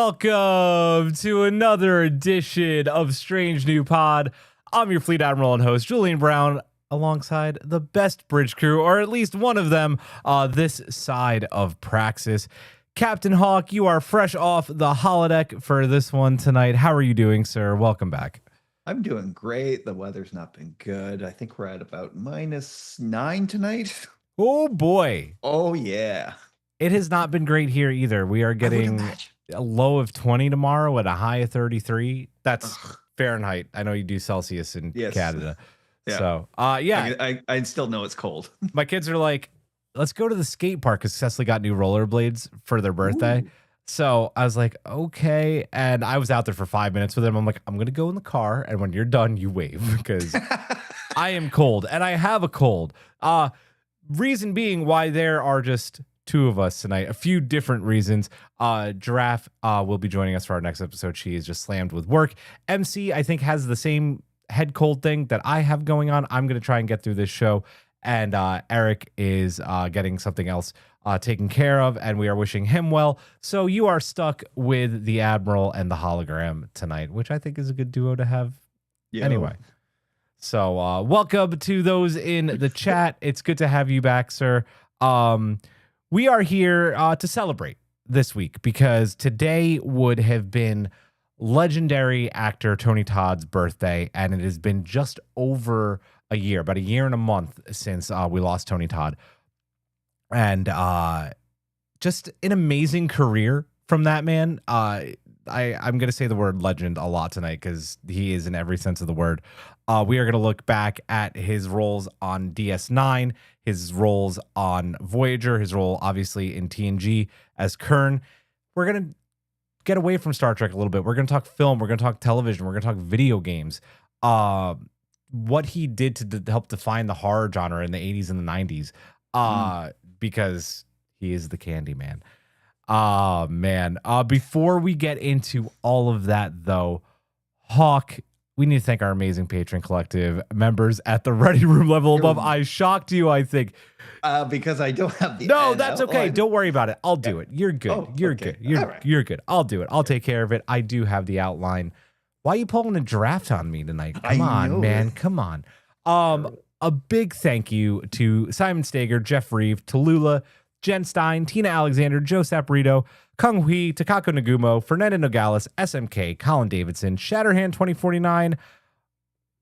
welcome to another edition of Strange New Pod. I'm your Fleet Admiral and host, Julian Brown, alongside the best bridge crew, or at least one of them, this side of Praxis. Captain Hawk, you are fresh off the holodeck for this one tonight. How are you doing, sir? Welcome back. I'm doing great. The weather's not been good. I think we're at about -9 tonight. Oh, boy. Oh, yeah. It has not been great here either. We are getting a low of 20 tomorrow at a high of 33. That's Fahrenheit. I know you do Celsius in Canada. Yeah. So, yeah. I still know it's cold. My kids are like, let's go to the skate park because Cecily got new rollerblades for their birthday. Ooh. So I was like, okay. And I was out there for 5 minutes with them. I'm like, I'm going to go in the car. And when you're done, you wave because I am cold and I have a cold. Reason being why there are just two of us tonight. A few different reasons. Giraffe will be joining us for our next episode. She is just slammed with work. MC, I think, has the same head cold thing that I have going on. I'm going to try and get through this show. And Eric is getting something else taken care of, and we are wishing him well. So you are stuck with the Admiral and the hologram tonight, which I think is a good duo to have. Yo. Anyway. So welcome to those in the chat. It's good to have you back, sir. We are here to celebrate this week because today would have been legendary actor Tony Todd's birthday, and it has been just over a year, about a year and a month since we lost Tony Todd. And just an amazing career from that man. I'm going to say the word legend a lot tonight because he is in every sense of the word. We are going to look back at his roles on DS9, his roles on Voyager, his role obviously in TNG as Kurn. We're going to get away from Star Trek a little bit. We're going to talk film. We're going to talk television. We're going to talk video games. What he did to help define the horror genre in the 80s and the 90s. Because he is the candy man. Man. Before we get into all of that, though, Hawk, we need to thank our amazing Patreon collective members at the Ready Room level above. I shocked you, I think. Because I don't have the... No, that's okay. Don't worry about it. I'll do it. You're good. You're good. You're good. I'll do it. I'll take care of it. I do have the outline. Why are you pulling a draft on me tonight? Come on, man. Come on. A big thank you to Simon Stager, Jeff Reeve, Tallulah, Jen Stein, Tina Alexander, Joe Saporito, Kung Hui, Takako Nagumo, Fernando Nogales, SMK, Colin Davidson, Shatterhand 2049,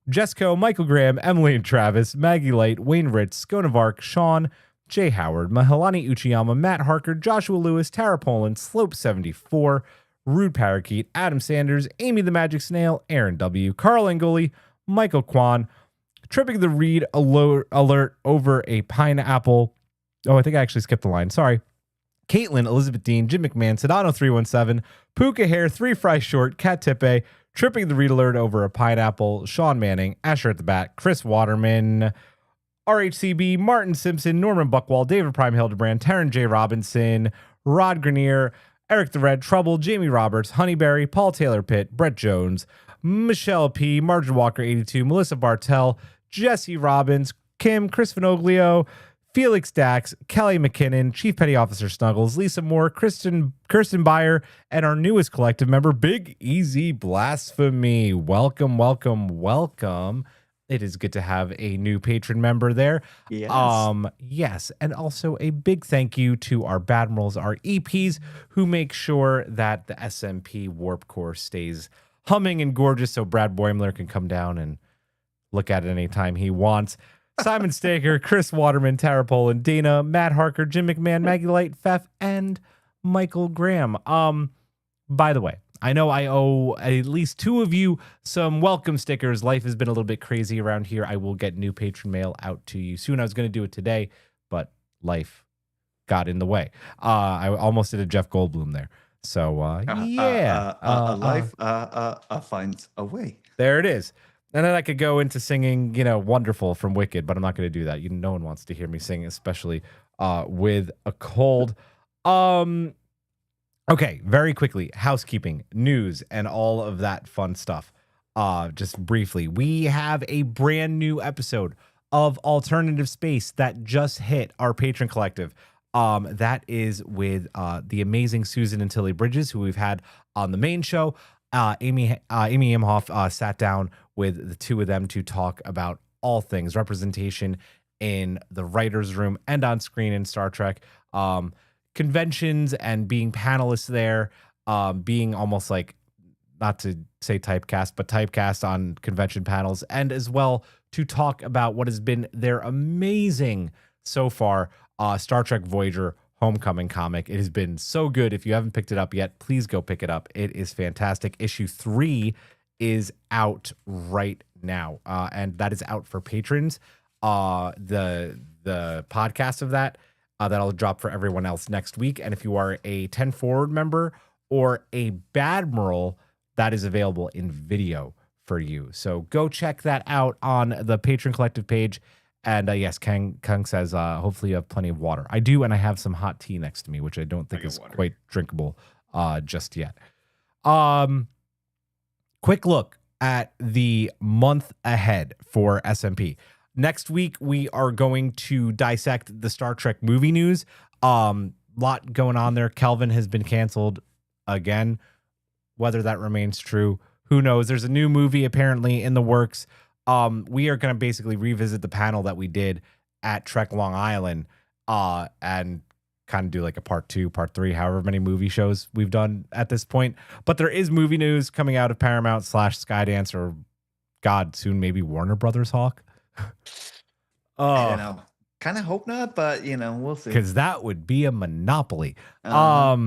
Jesco, Michael Graham, Emily and Travis, Maggie Light, Wayne Ritz, Skonavark, Sean, Jay Howard, Mahalani Uchiyama, Matt Harker, Joshua Lewis, Tara Poland, Slope 74, Rude Parakeet, Adam Sanders, Amy the Magic Snail, Aaron W., Carl Angoli, Michael Kwan, Tripping the Reed alert over a pineapple. Oh, I think I actually skipped the line. Sorry. Caitlin, Elizabeth Dean, Jim McMahon, Sedano 317, Puka Hair, 3 Fry Short, Cat Tippe, Tripping the Reed alert over a pineapple, Sean Manning, Asher at the Bat, Chris Waterman, RHCB, Martin Simpson, Norman Buckwall, David Prime Hildebrand, Taryn J. Robinson, Rod Grenier, Eric the Red, Trouble, Jamie Roberts, Honeyberry, Paul Taylor Pitt, Brett Jones, Michelle P., Margin Walker 82, Melissa Bartell, Jesse Robbins, Kim, Chris Vinoglio, Felix Dax, Kelly McKinnon, Chief Petty Officer Snuggles, Lisa Moore, Kirsten Beyer, and our newest collective member, Big Easy Blasphemy. Welcome, welcome, welcome. It is good to have a new patron member there. Yes. Yes, and also a big thank you to our Badmirals, our EPs, who make sure that the SMP Warp Core stays humming and gorgeous so Brad Boimler can come down and look at it anytime he wants. Simon Staker, Chris Waterman, Tara Poland, Dana, Matt Harker, Jim McMahon, Maggie Light, Pfeff, and Michael Graham. By the way, I know I owe at least two of you some welcome stickers. Life has been a little bit crazy around here. I will get new patron mail out to you soon. I was going to do it today, but life got in the way. I almost did a Jeff Goldblum there. So, yeah. Life finds a way. There it is. And then I could go into singing, Wonderful from Wicked, but I'm not going to do that. No one wants to hear me sing, especially with a cold. Okay, very quickly, housekeeping, news, and all of that fun stuff. Just briefly, we have a brand new episode of Alternative Space that just hit our Patreon collective. That is with the amazing Susan and Tilly Bridges, who we've had on the main show. Amy Imhoff sat down with the two of them to talk about all things representation in the writer's room and on screen in Star Trek, conventions and being panelists there, being almost like, not to say typecast, but typecast on convention panels, and as well to talk about what has been their amazing so far Star Trek Voyager Homecoming comic. It has been so good. If you haven't picked it up yet, please go pick it up. It is fantastic. Issue 3 is out right now, and that is out for patrons. The podcast of that'll drop for everyone else next week. And if you are a 10 Forward member or a Badmiral, that is available in video for you. So go check that out on the Patron Collective page. And yes, Kung says, hopefully you have plenty of water. I do, and I have some hot tea next to me, which I don't think is quite drinkable just yet. Quick look at the month ahead for SMP. Next week, we are going to dissect the Star Trek movie news. Lot going on there. Kelvin has been canceled again. Whether that remains true, who knows? There's a new movie apparently in the works. We are going to basically revisit the panel that we did at Trek Long Island and kind of do like a part 2, part 3, however many movie shows we've done at this point. But there is movie news coming out of Paramount / Skydance, or God, soon maybe Warner Brothers Hawk. I don't know. Kind of hope not, but we'll see. Because that would be a monopoly. But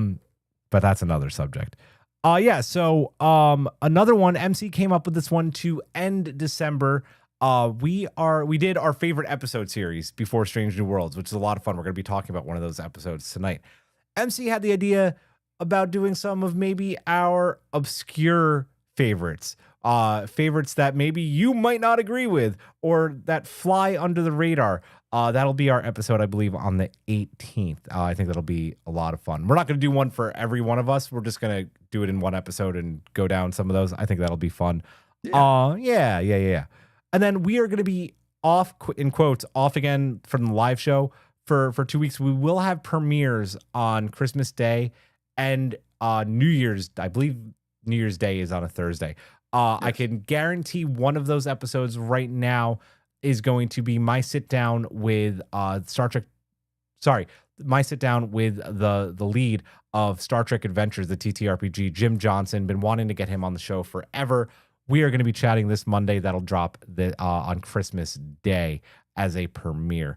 that's another subject. So another one, MC came up with this one to end December. We did our favorite episode series before Strange New Worlds, which is a lot of fun. We're going to be talking about one of those episodes tonight. MC had the idea about doing some of maybe our obscure favorites, favorites that maybe you might not agree with or that fly under the radar. That'll be our episode, I believe, on the 18th. I think that'll be a lot of fun. We're not going to do one for every one of us. We're just going to do it in one episode and go down some of those. I think that'll be fun. Yeah. And then we are going to be off, in quotes, off again from the live show for 2 weeks. We will have premieres on Christmas Day and New Year's. I believe New Year's Day is on a Thursday. Yes. I can guarantee one of those episodes right now is going to be my sit down with Star Trek. Sorry, my sit down with the lead of Star Trek Adventures, the TTRPG, Jim Johnson. Been wanting to get him on the show forever. We are going to be chatting this Monday. That'll drop on Christmas Day as a premiere.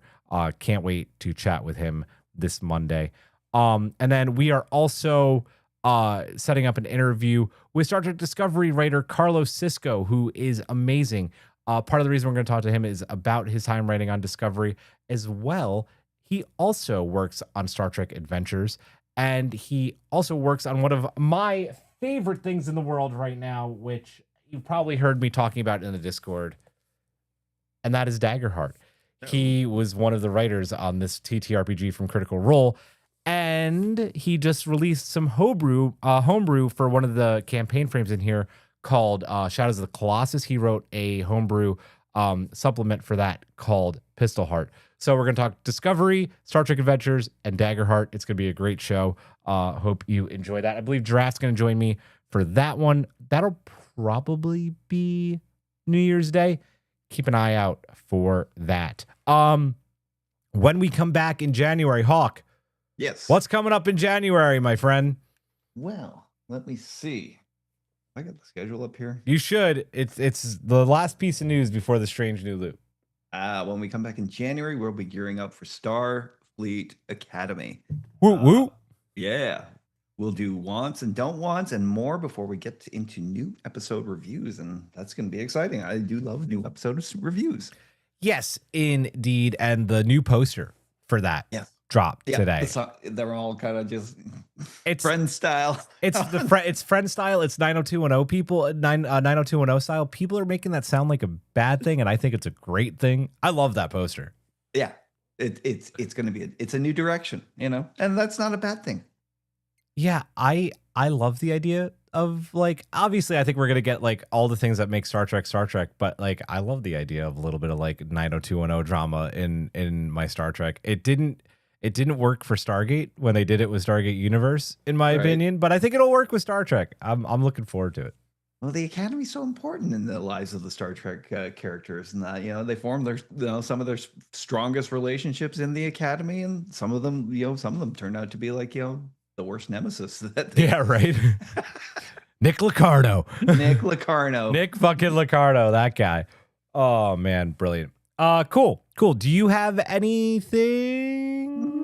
Can't wait to chat with him this Monday. And then we are also setting up an interview with Star Trek Discovery writer Carlos Sisko, who is amazing. Part of the reason we're going to talk to him is about his time writing on Discovery as well. He also works on Star Trek Adventures, and he also works on one of my favorite things in the world right now, which you've probably heard me talking about in the Discord, and that is Daggerheart. Oh. He was one of the writers on this TTRPG from Critical Role, and he just released some homebrew for one of the campaign frames in here called Shadows of the Colossus. He wrote a homebrew supplement for that called Pistol Heart. So we're going to talk Discovery, Star Trek Adventures, and Daggerheart. It's going to be a great show. Hope you enjoy that. I believe Giraffe's going to join me for that one. That'll probably be New Year's Day. Keep an eye out for that. When we come back in January, Hawk. Yes. What's coming up in January, my friend? Well, let me see. I got the schedule up here. You should. It's the last piece of news before the Strange New Loop. When we come back in January, we'll be gearing up for Starfleet Academy. Woo woo. Yeah. We'll do wants and don't wants and more before we get into new episode reviews. And that's going to be exciting. I do love new episode reviews. Yes, indeed. And the new poster for that dropped today. They're all kind of just friend style. It's friend style. It's 90210 people, 90210 style. People are making that sound like a bad thing, and I think it's a great thing. I love that poster. Yeah, it's going to be it's a new direction, and that's not a bad thing. Yeah, I love the idea of, like, obviously I think we're gonna get like all the things that make Star Trek, but like I love the idea of a little bit of like 90210 drama in my Star Trek. It It didn't work for Stargate when they did it with Stargate Universe, in my opinion, but I think it'll work with Star Trek. I'm looking forward to it. Well, the Academy's so important in the lives of the Star Trek characters, and that they form their some of their strongest relationships in the Academy, and some of them turn out to be like the worst nemesis that they. Yeah, right. Nick Locarno. Nick Locarno. Nick fucking Locarno, that guy. Oh man, brilliant. Cool. Do you have anything?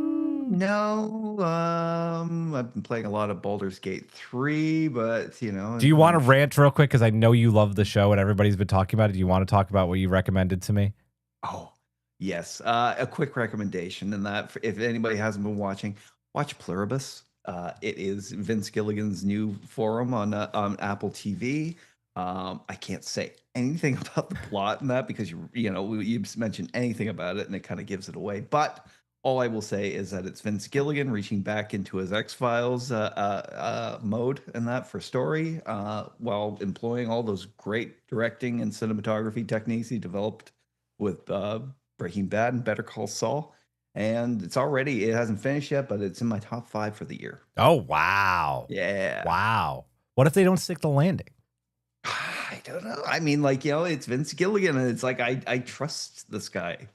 No. I've been playing a lot of Baldur's Gate 3, but Do you want to rant real quick? Because I know you love the show and everybody's been talking about it. Do you want to talk about what you recommended to me? Oh, yes. A quick recommendation, and that if anybody hasn't been watching, watch Pluribus. It is Vince Gilligan's new forum on Apple TV. I can't say anything about the plot in that because you mentioned anything about it and it kind of gives it away. But all I will say is that it's Vince Gilligan reaching back into his X-Files mode and that for story, while employing all those great directing and cinematography techniques he developed with Breaking Bad and Better Call Saul. And it hasn't finished yet, but it's in my top 5 for the year. Oh, wow. Yeah. Wow. What if they don't stick the landing? I don't know. I mean, it's Vince Gilligan, and it's like I trust this guy.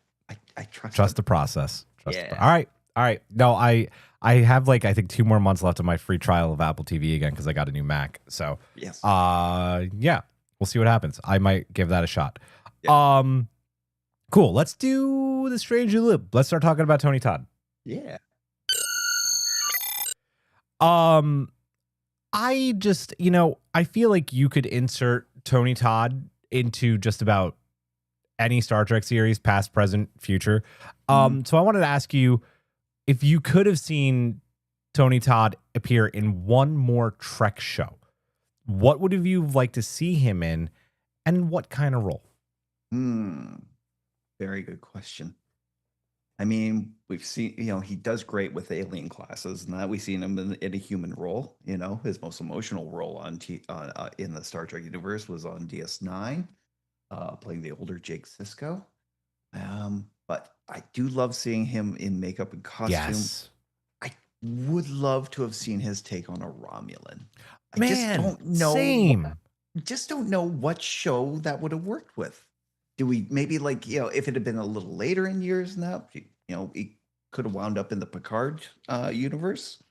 I trust the process. Yeah. All right. No, I have I think 2 more months left of my free trial of Apple TV again because I got a new Mac. So yes. Yeah, we'll see what happens. I might give that a shot. Yeah. Cool. Let's do the Strange New Loop. Let's start talking about Tony Todd. Yeah. I just, I feel like you could insert Tony Todd into just about any Star Trek series, past, present, future. So I wanted to ask you if you could have seen Tony Todd appear in one more Trek show, what would have you liked to see him in, and what kind of role? Very good question. I mean, we've seen, he does great with alien classes, and that we've seen him in a human role. His most emotional role in the Star Trek universe was on DS9, playing the older Jake Sisko. But I do love seeing him in makeup and costume. Yes. I would love to have seen his take on a Romulan. Man, just don't know. Same. Just don't know what show that would have worked with. Do we maybe if it had been a little later in years now, it could have wound up in the Picard universe.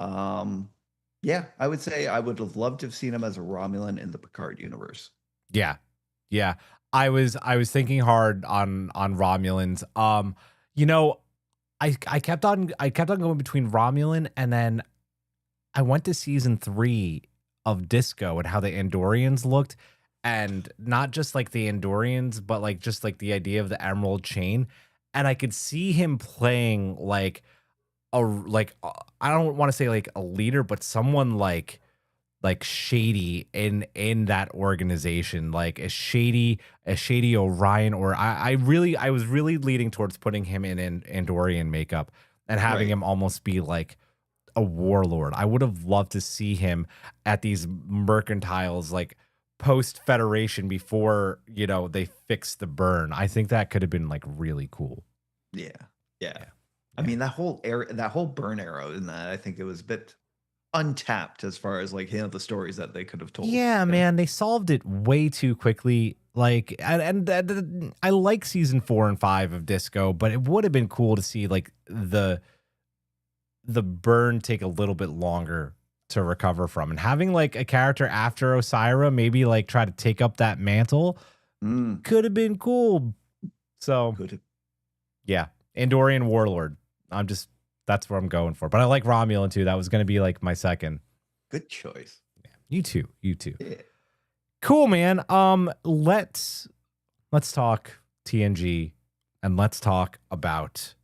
Yeah, I would say I would have loved to have seen him as a Romulan in the Picard universe. Yeah. I was thinking hard on Romulans. I kept on going between Romulan, and then I went to season 3 of Disco and how the Andorians looked. And not just the Andorians, but just the idea of the Emerald Chain. And I could see him playing I don't want to say a leader, but someone shady in that organization, a shady Orion, or I was really leading towards putting him in Andorian makeup and having him almost be a warlord. I would have loved to see him at these mercantiles post Federation before they fixed the burn. I think that could have been really cool. Yeah. I mean, that whole burn arrow in that, I think it was a bit untapped as far as the stories that they could have told. Yeah, man, they solved it way too quickly. And I like season 4 and 5 of Disco, but it would have been cool to see the burn take a little bit longer to recover from, and having a character after Osira maybe try to take up that mantle could have been cool. So yeah, Andorian warlord. That's what I'm going for. But I like Romulan too. That was going to be my second. Good choice. Yeah, you too. Yeah. Cool, man. Let's talk TNG, and let's talk about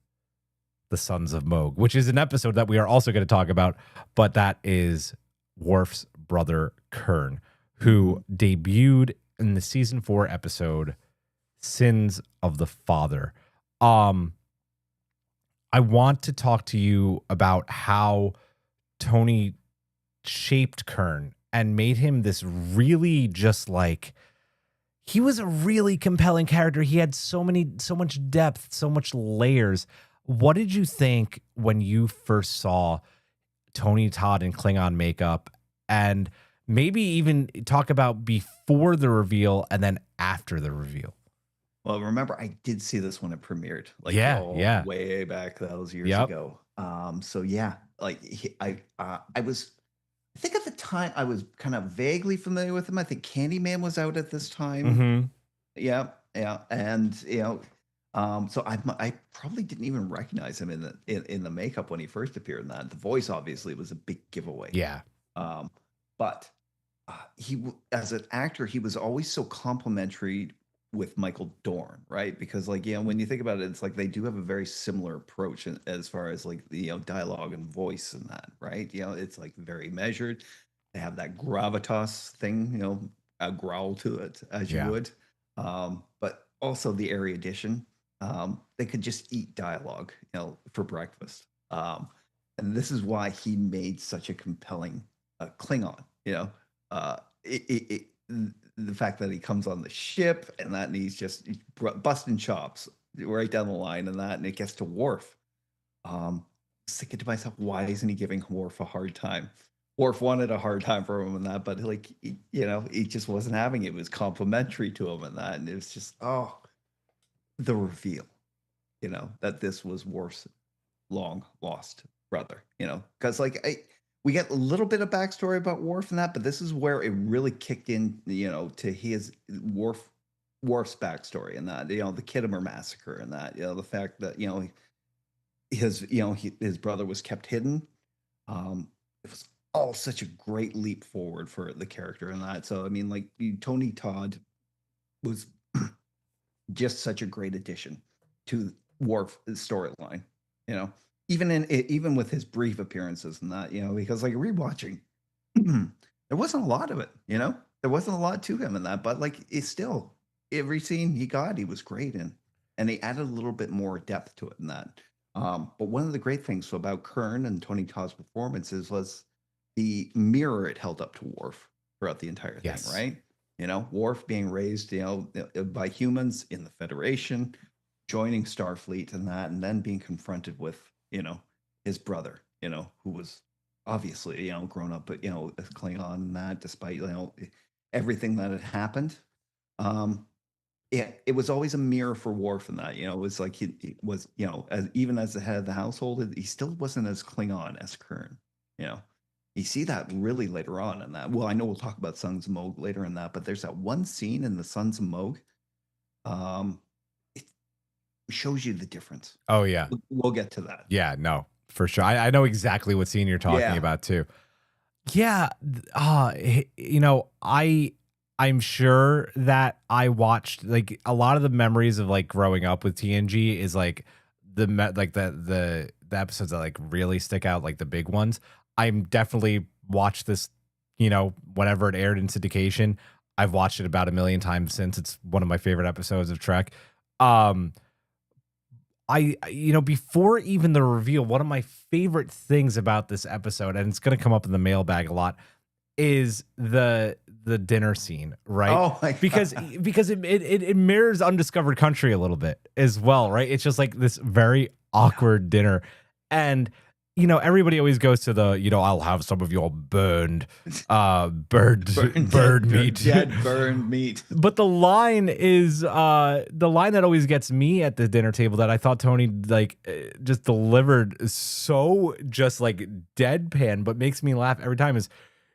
the Sons of Moog, which is an episode that we are also going to talk about, but that is Worf's brother Kurn, who debuted in the season 4 episode Sins of the Father. I want to talk to you about how Tony shaped Kurn and made him this really he was a really compelling character. He had so much depth, so much layers. What did you think when you first saw Tony Todd in Klingon makeup, and maybe even talk about before the reveal and then after the reveal? Well, remember, I did see this when it premiered, like Yeah, all yeah. way back those years Yep. ago. So yeah, like I was, I think at the time I was kind of vaguely familiar with him. I think Candyman was out at this time. Mhm. Yeah, yeah, and so I probably didn't even recognize him in the makeup when he first appeared in that. The voice obviously was a big giveaway. Yeah. Um, but as an actor, he was always so complimentary with Michael Dorn, right? Because like when you think about it, it's like they do have a very similar approach as far as like the dialogue and voice and that, right? It's like very measured. They have that gravitas thing, a growl to it, as you Yeah. would. But also the erudition. They could just eat dialogue, for breakfast. And this is why he made such a compelling Klingon, uh, the fact that he comes on the ship and that and he's busting chops right down the line and that, and it gets to Worf. Thinking to myself, why isn't he giving Worf a hard time? Worf wanted a hard time for him and that, but like, he just wasn't having it. It was complimentary to him and that, and it was just, the reveal, that this was Worf's long lost brother, because we get a little bit of backstory about Worf and that, but this is where it really kicked in, to his Worf's backstory and that, the Kittimer massacre and that, the fact that, his brother was kept hidden. It was all such a great leap forward for the character and that. So, I mean, like Tony Todd was just such a great addition to Worf's storyline, you know, even with his brief appearances and that, because like rewatching, there wasn't a lot of it, there wasn't a lot to him in that, but like it's still every scene he got, he was great in, and he added a little bit more depth to it in that. But one of the great things about Kurn and Tony Todd's performances was the mirror it held up to Worf throughout the entire thing, Yes. right? Worf being raised, by humans in the Federation, joining Starfleet and that, and then being confronted with, his brother, who was obviously, grown up, but, as Klingon and that, despite, everything that had happened. It was always a mirror for Worf in that, it was like he was, even as the head of the household, he still wasn't as Klingon as Kurn, you know. You see that really later on in that. Well, I know we'll talk about Sons of Moog later in that, but there's that one scene in the Sons of Moog. It shows you the difference. Oh yeah. We'll get to that. Yeah, no, for sure. I know exactly what scene you're talking Yeah. about too. Yeah, I'm sure that I watched like a lot of the memories of like growing up with TNG is like the episodes that like really stick out, like the big ones. I'm definitely watched this, whenever it aired in syndication. I've watched it about a million times since. It's one of my favorite episodes of Trek. Before even the reveal, one of my favorite things about this episode, and it's going to come up in the mailbag a lot, is the dinner scene, right? Oh my because God. because it mirrors Undiscovered Country a little bit as well, right? It's just like this very awkward dinner, and everybody always goes to the I'll have some of your burned bird meat, dead burned meat. But the line is the line that always gets me at the dinner table that I thought Tony just delivered so just like deadpan, but makes me laugh every time is,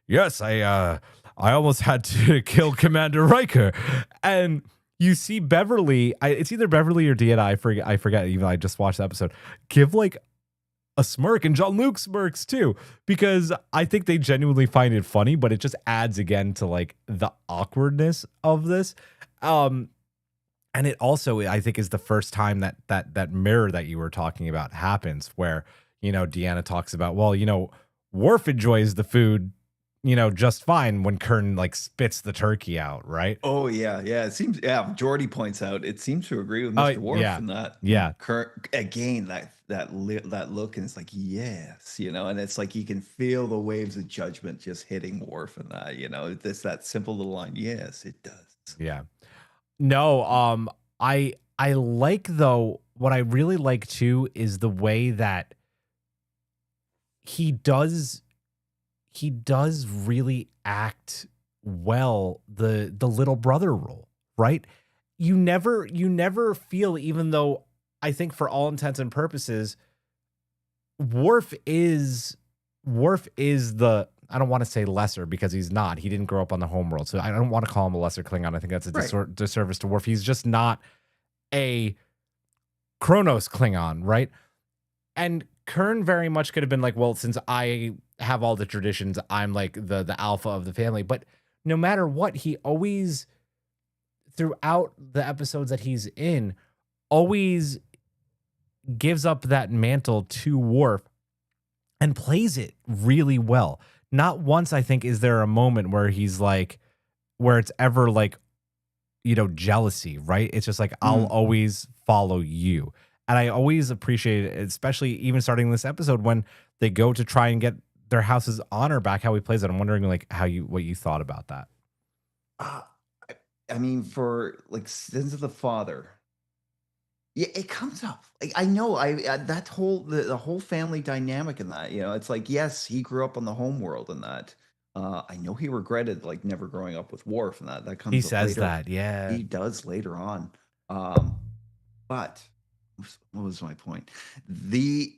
yes, I almost had to kill Commander Riker. And you see Beverly, it's either Beverly or Deanna, I forget, even I just watched the episode, give like a smirk, and Jean-Luc smirks too, because I think they genuinely find it funny, but it just adds again to like the awkwardness of this. And it also, I think, is the first time that mirror that you were talking about happens, where Deanna talks about, well, Worf enjoys the food just fine when Kurn like spits the turkey out, right? Oh yeah, yeah. It seems, yeah. Jordy points out it seems to agree with Mr. Worf Yeah, in that. yeah. Kirk again, that look, and it's like yes, and it's like you can feel the waves of judgment just hitting Worf and that. That simple little line. Yes, it does. Yeah. No, I like though what I really like too is the way that he does really act well the little brother role, right? You never feel, even though I think for all intents and purposes, Worf is Worf is the, I don't want to say lesser because he's not. He didn't grow up on the homeworld. So I don't want to call him a lesser Klingon. I think that's a Right. disservice to Worf. He's just not a Kronos Klingon, right? And Kurn very much could have been like, well, since I have all the traditions, I'm like the alpha of the family. But no matter what, he always, throughout the episodes that he's in, always gives up that mantle to Worf and plays it really well. Not once, I think, is there a moment where he's like, where it's ever like, jealousy, right? It's just like, I'll always follow you. And I always appreciate it, especially even starting this episode when they go to try and get their house's honor back, how he plays it. I'm wondering like what you thought about that. Uh, I mean, for like Sins of the Father, yeah, it comes up. Like I know, that whole the whole family dynamic in that, it's like yes, he grew up on the home world and that. I know he regretted like never growing up with Worf and that. That He comes up says later. that, yeah. He does later on. But what was my point? The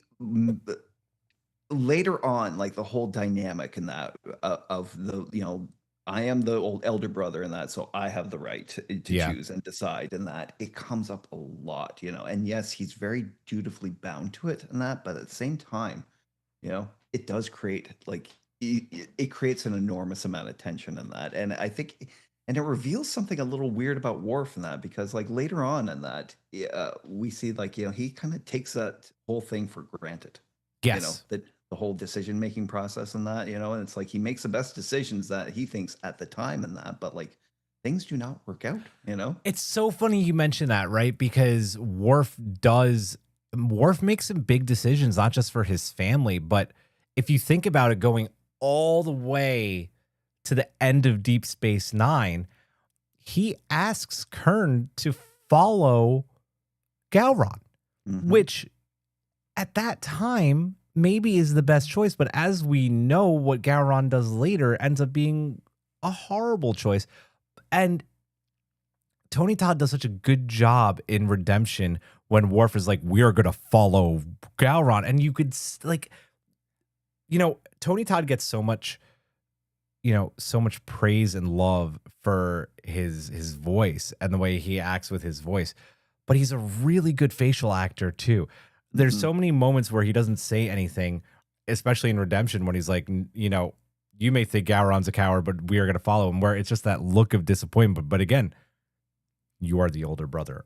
later on, like the whole dynamic in that of the I am the old elder brother in that, so I have the right to Yeah. choose and decide. And that it comes up a lot, And yes, he's very dutifully bound to it and that, but at the same time, it does create like it creates an enormous amount of tension in that, and I think. And it reveals something a little weird about Worf in that, because like later on in that, we see like he kind of takes that whole thing for granted. Yes. That the whole decision making process and that, and it's like he makes the best decisions that he thinks at the time and that, but like things do not work out. It's so funny you mention that, right? Because Worf makes some big decisions, not just for his family, but if you think about it, going all the way to the end of Deep Space Nine, he asks Kurn to follow Gowron, which at that time maybe is the best choice. But as we know, what Gowron does later ends up being a horrible choice. And Tony Todd does such a good job in Redemption when Worf is like, we are going to follow Gowron. And you could like, Tony Todd gets so much praise and love for his voice and the way he acts with his voice, but he's a really good facial actor too. There's so many moments where he doesn't say anything, especially in Redemption when he's like, you may think Gowron's a coward, but we are going to follow him, where it's just that look of disappointment. But again, you are the older brother.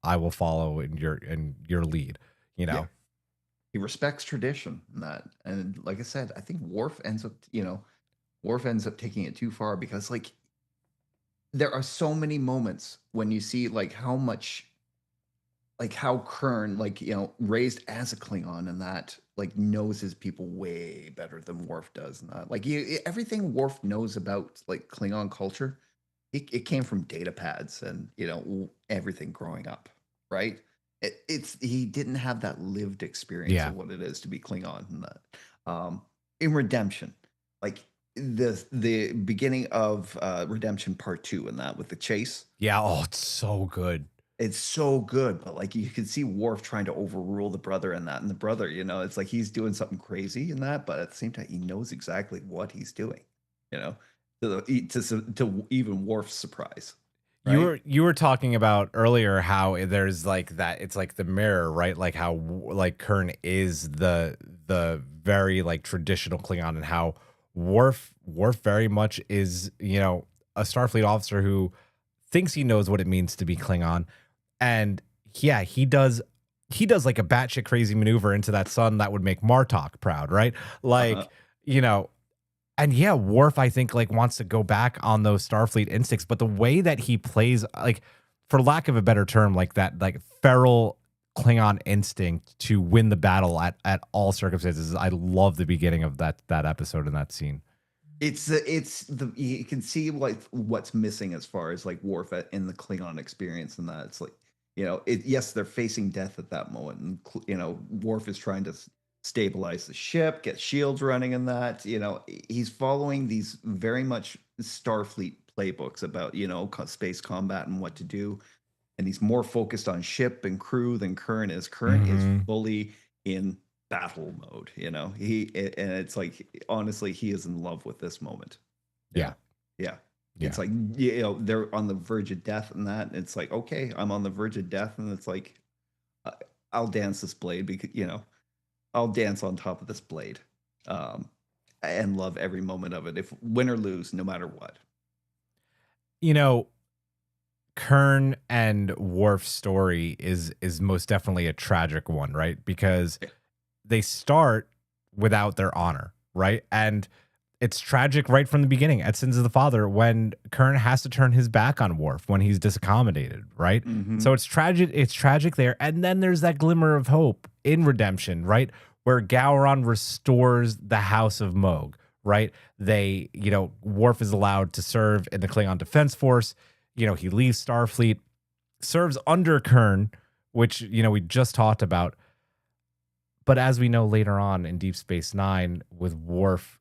I will follow in your lead, Yeah. He respects tradition and that. And like I said, I think Worf ends up taking it too far, because like there are so many moments when you see like how much, like how Kurn, like, raised as a Klingon and that like knows his people way better than Worf does. And that like everything Worf knows about like Klingon culture, it came from data pads and, everything growing up. Right. He didn't have that lived experience of what it is to be Klingon and that. In Redemption, like the beginning of Redemption Part 2 and that with the chase. Yeah. Oh, it's so good. It's so good, but like you can see Worf trying to overrule the brother and that, and the brother, it's like he's doing something crazy in that, but at the same time he knows exactly what he's doing, to even Worf's surprise. Right? You were talking about earlier how there's like that, it's like the mirror, right? Like how like Kurn is the very like traditional Klingon, and how Worf very much is, a Starfleet officer who thinks he knows what it means to be Klingon. And yeah, he does like a batshit crazy maneuver into that sun that would make Martok proud, right? Like, and yeah, Worf, I think, like wants to go back on those Starfleet instincts, but the way that he plays, like, for lack of a better term, like that, like feral Klingon instinct to win the battle at all circumstances. I love the beginning of that episode and that scene. It's you can see like what's missing as far as like Worf in the Klingon experience, and that it's like Yes, they're facing death at that moment, and Worf is trying to stabilize the ship, get shields running, and that he's following these very much Starfleet playbooks about space combat and what to do, and he's more focused on ship and crew than Kurn is. Kurn is Mm-hmm. fully in battle mode. And it's like, honestly, he is in love with this moment. Yeah. Yeah. Yeah. It's like, they're on the verge of death and that. And it's like, okay, I'm on the verge of death. And it's like, I'll dance this blade because, I'll dance on top of this blade, and love every moment of it. If win or lose, no matter what. Kurn and Worf's story is most definitely a tragic one, right? Because they start without their honor, right? And it's tragic right from the beginning at Sins of the Father when Kurn has to turn his back on Worf when he's disaccommodated, right? Mm-hmm. So it's tragic. It's tragic there. And then there's that glimmer of hope in Redemption, right? Where Gowron restores the House of Moog, right? Worf is allowed to serve in the Klingon Defense Force. He leaves Starfleet, serves under Kurn, which, we just talked about. But as we know later on in Deep Space Nine, with Worf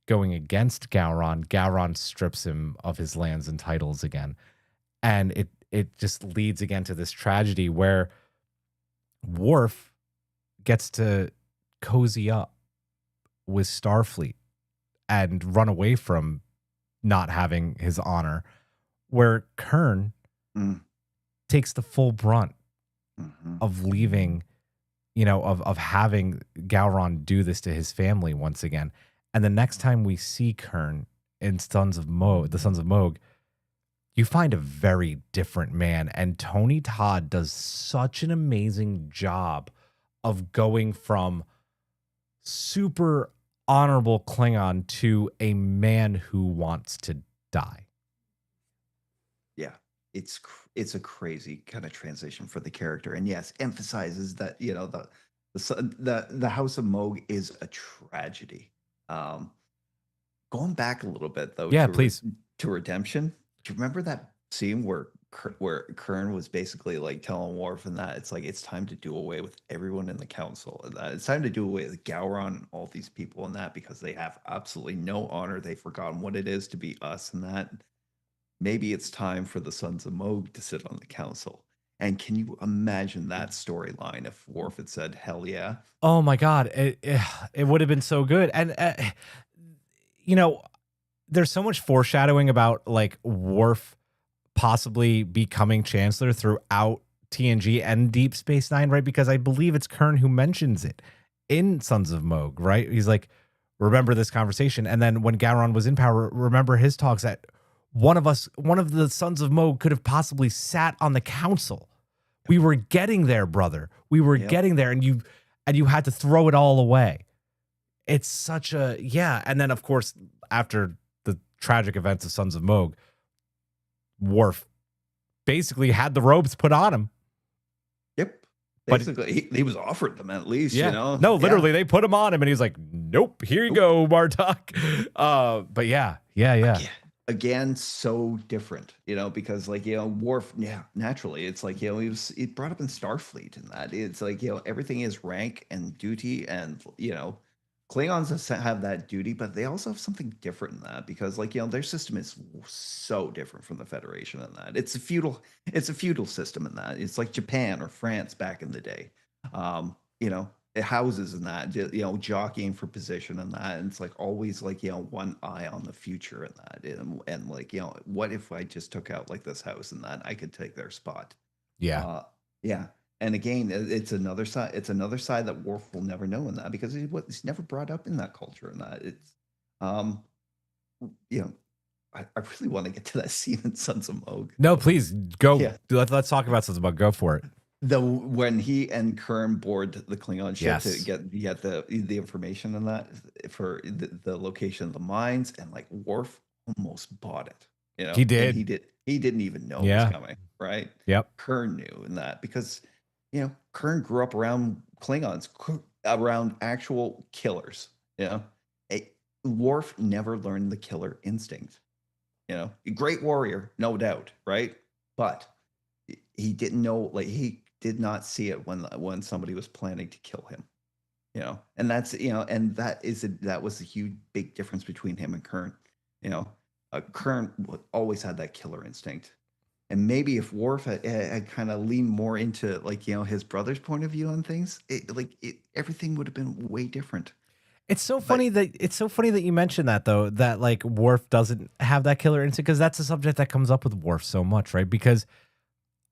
going against Gowron strips him of his lands and titles again. And it just leads again to this tragedy where Worf gets to cozy up with Starfleet and run away from not having his honor, where Kurn takes the full brunt of leaving, of having Gowron do this to his family once again. And the next time we see Kurn in the Sons of Moog, you find a very different man. And Tony Todd does such an amazing job of going from super honorable Klingon to a man who wants to die. Yeah, it's a crazy kind of transition for the character, and yes, emphasizes that the House of Moog is a tragedy. Going back a little bit though, please. To Redemption. Do you remember that scene where Kurn was basically like telling Worf and that it's like it's time to do away with everyone in the council, and that it's time to do away with Gowron and all these people and that because they have absolutely no honor. They've forgotten what it is to be us, and that maybe it's time for the Sons of Moog to sit on the council. And can you imagine that storyline if Worf had said, hell yeah? Oh my God. It would have been so good. And, there's so much foreshadowing about like Worf possibly becoming Chancellor throughout TNG and Deep Space Nine, right? Because I believe it's Kurn who mentions it in Sons of Moog, right? He's like, remember this conversation. And then when Gowron was in power, remember his talks that one of the Sons of Moog could have possibly sat on the council. We were getting there, brother. We were getting there, and you had to throw it all away. It's such a and then of course after the tragic events of Sons of Moog, Worf basically had the robes put on him. Yep. Basically, he was offered them at least, No, literally, they put him on him, and he's like, "Nope, here you go, Bartok." But yeah. Again, so different, because like Worf, naturally, it's like he brought up in Starfleet, and that it's like everything is rank and duty, and Klingons have that duty, but they also have something different in that because like their system is so different from the Federation in that it's a feudal system in that it's like Japan or France back in the day. It houses in that jockeying for position and that, and it's like always like one eye on the future in that, and like what if I just took out like this house and that I could take their spot. Yeah. And again, it's another side. It's another side that Worf will never know in that because he's never brought up in that culture. And that it's, I really want to get to that scene in Sons of Moog. No, please go. Yeah. Let's talk about Sons of Moog. Go for it. When he and Kurn board the Klingon ship to get the information on that for the location of the mines, and like Worf almost bought it. He did. And he didn't even know it was coming. Right. Yep. Kurn knew in that because. Kurn grew up around Klingons, around actual killers. Worf never learned the killer instinct. A great warrior, no doubt, right? But he didn't know, like he did not see it when somebody was planning to kill him. And that's and that was a huge big difference between him and Kurn. Kurn always had that killer instinct, and maybe if Worf had kind of leaned more into like his brother's point of view on things, everything would have been way different. It's so funny that you mentioned that though, that like Worf doesn't have that killer instinct, because that's a subject that comes up with Worf so much, right? Because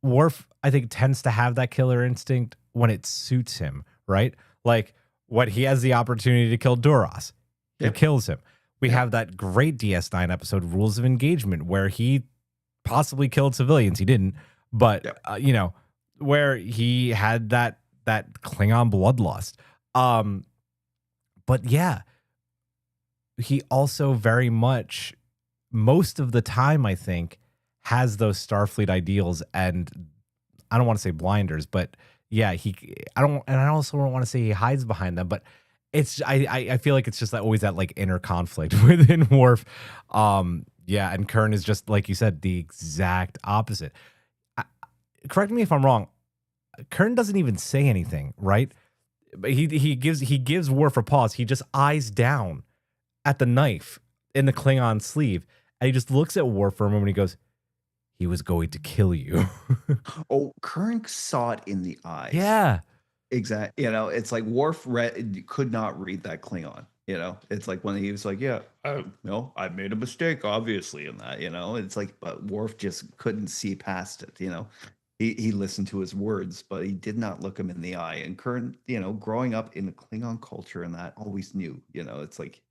Worf, I think, tends to have that killer instinct when it suits him, right? Like when he has the opportunity to kill Duras, he kills him. We have that great DS9 episode, Rules of Engagement, where he possibly killed civilians. He didn't, but where he had that Klingon bloodlust. But yeah, he also very much, most of the time, I think, has those Starfleet ideals, and I don't want to say blinders, but yeah, I also don't want to say he hides behind them, but I feel like it's just always that like inner conflict within Worf. Yeah, and Kurn is just, like you said, the exact opposite. Correct me if I'm wrong. Kurn doesn't even say anything, right? But he gives Worf a pause. He just eyes down at the knife in the Klingon sleeve, and he just looks at Worf for a moment. And he goes, "He was going to kill you." Oh, Kurn saw it in the eyes. Yeah. Exactly. It's like Worf could not read that Klingon. It's like when he was like, "Yeah, I made a mistake, obviously," in that. It's like, but Worf just couldn't see past it. He listened to his words, but he did not look him in the eye. And Kurn, growing up in the Klingon culture and that, always knew. It's like,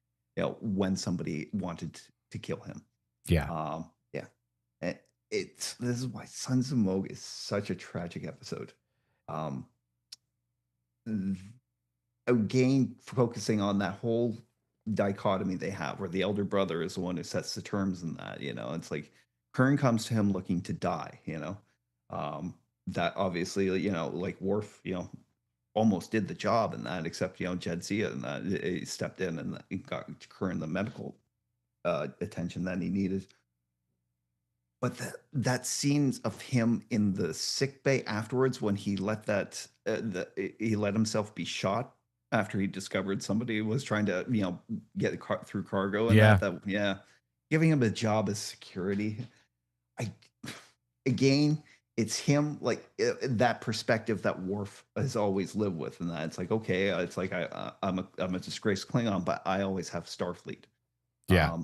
when somebody wanted to kill him. Yeah. Yeah. This is why Sons of Moog is such a tragic episode. Again, focusing on that whole dichotomy they have, where the elder brother is the one who sets the terms in that. It's like Kurn comes to him looking to die. That obviously, like Worf, almost did the job in that, except Jadzia and that he stepped in and he got Kurn the medical attention that he needed. But that scenes of him in the sick bay afterwards, when he let he let himself be shot after he discovered somebody was trying to get through cargo, and giving him a job as security. Again, it's him, like that perspective that Worf has always lived with, and that it's like, okay, it's like I'm a disgraced Klingon, but I always have Starfleet. Yeah.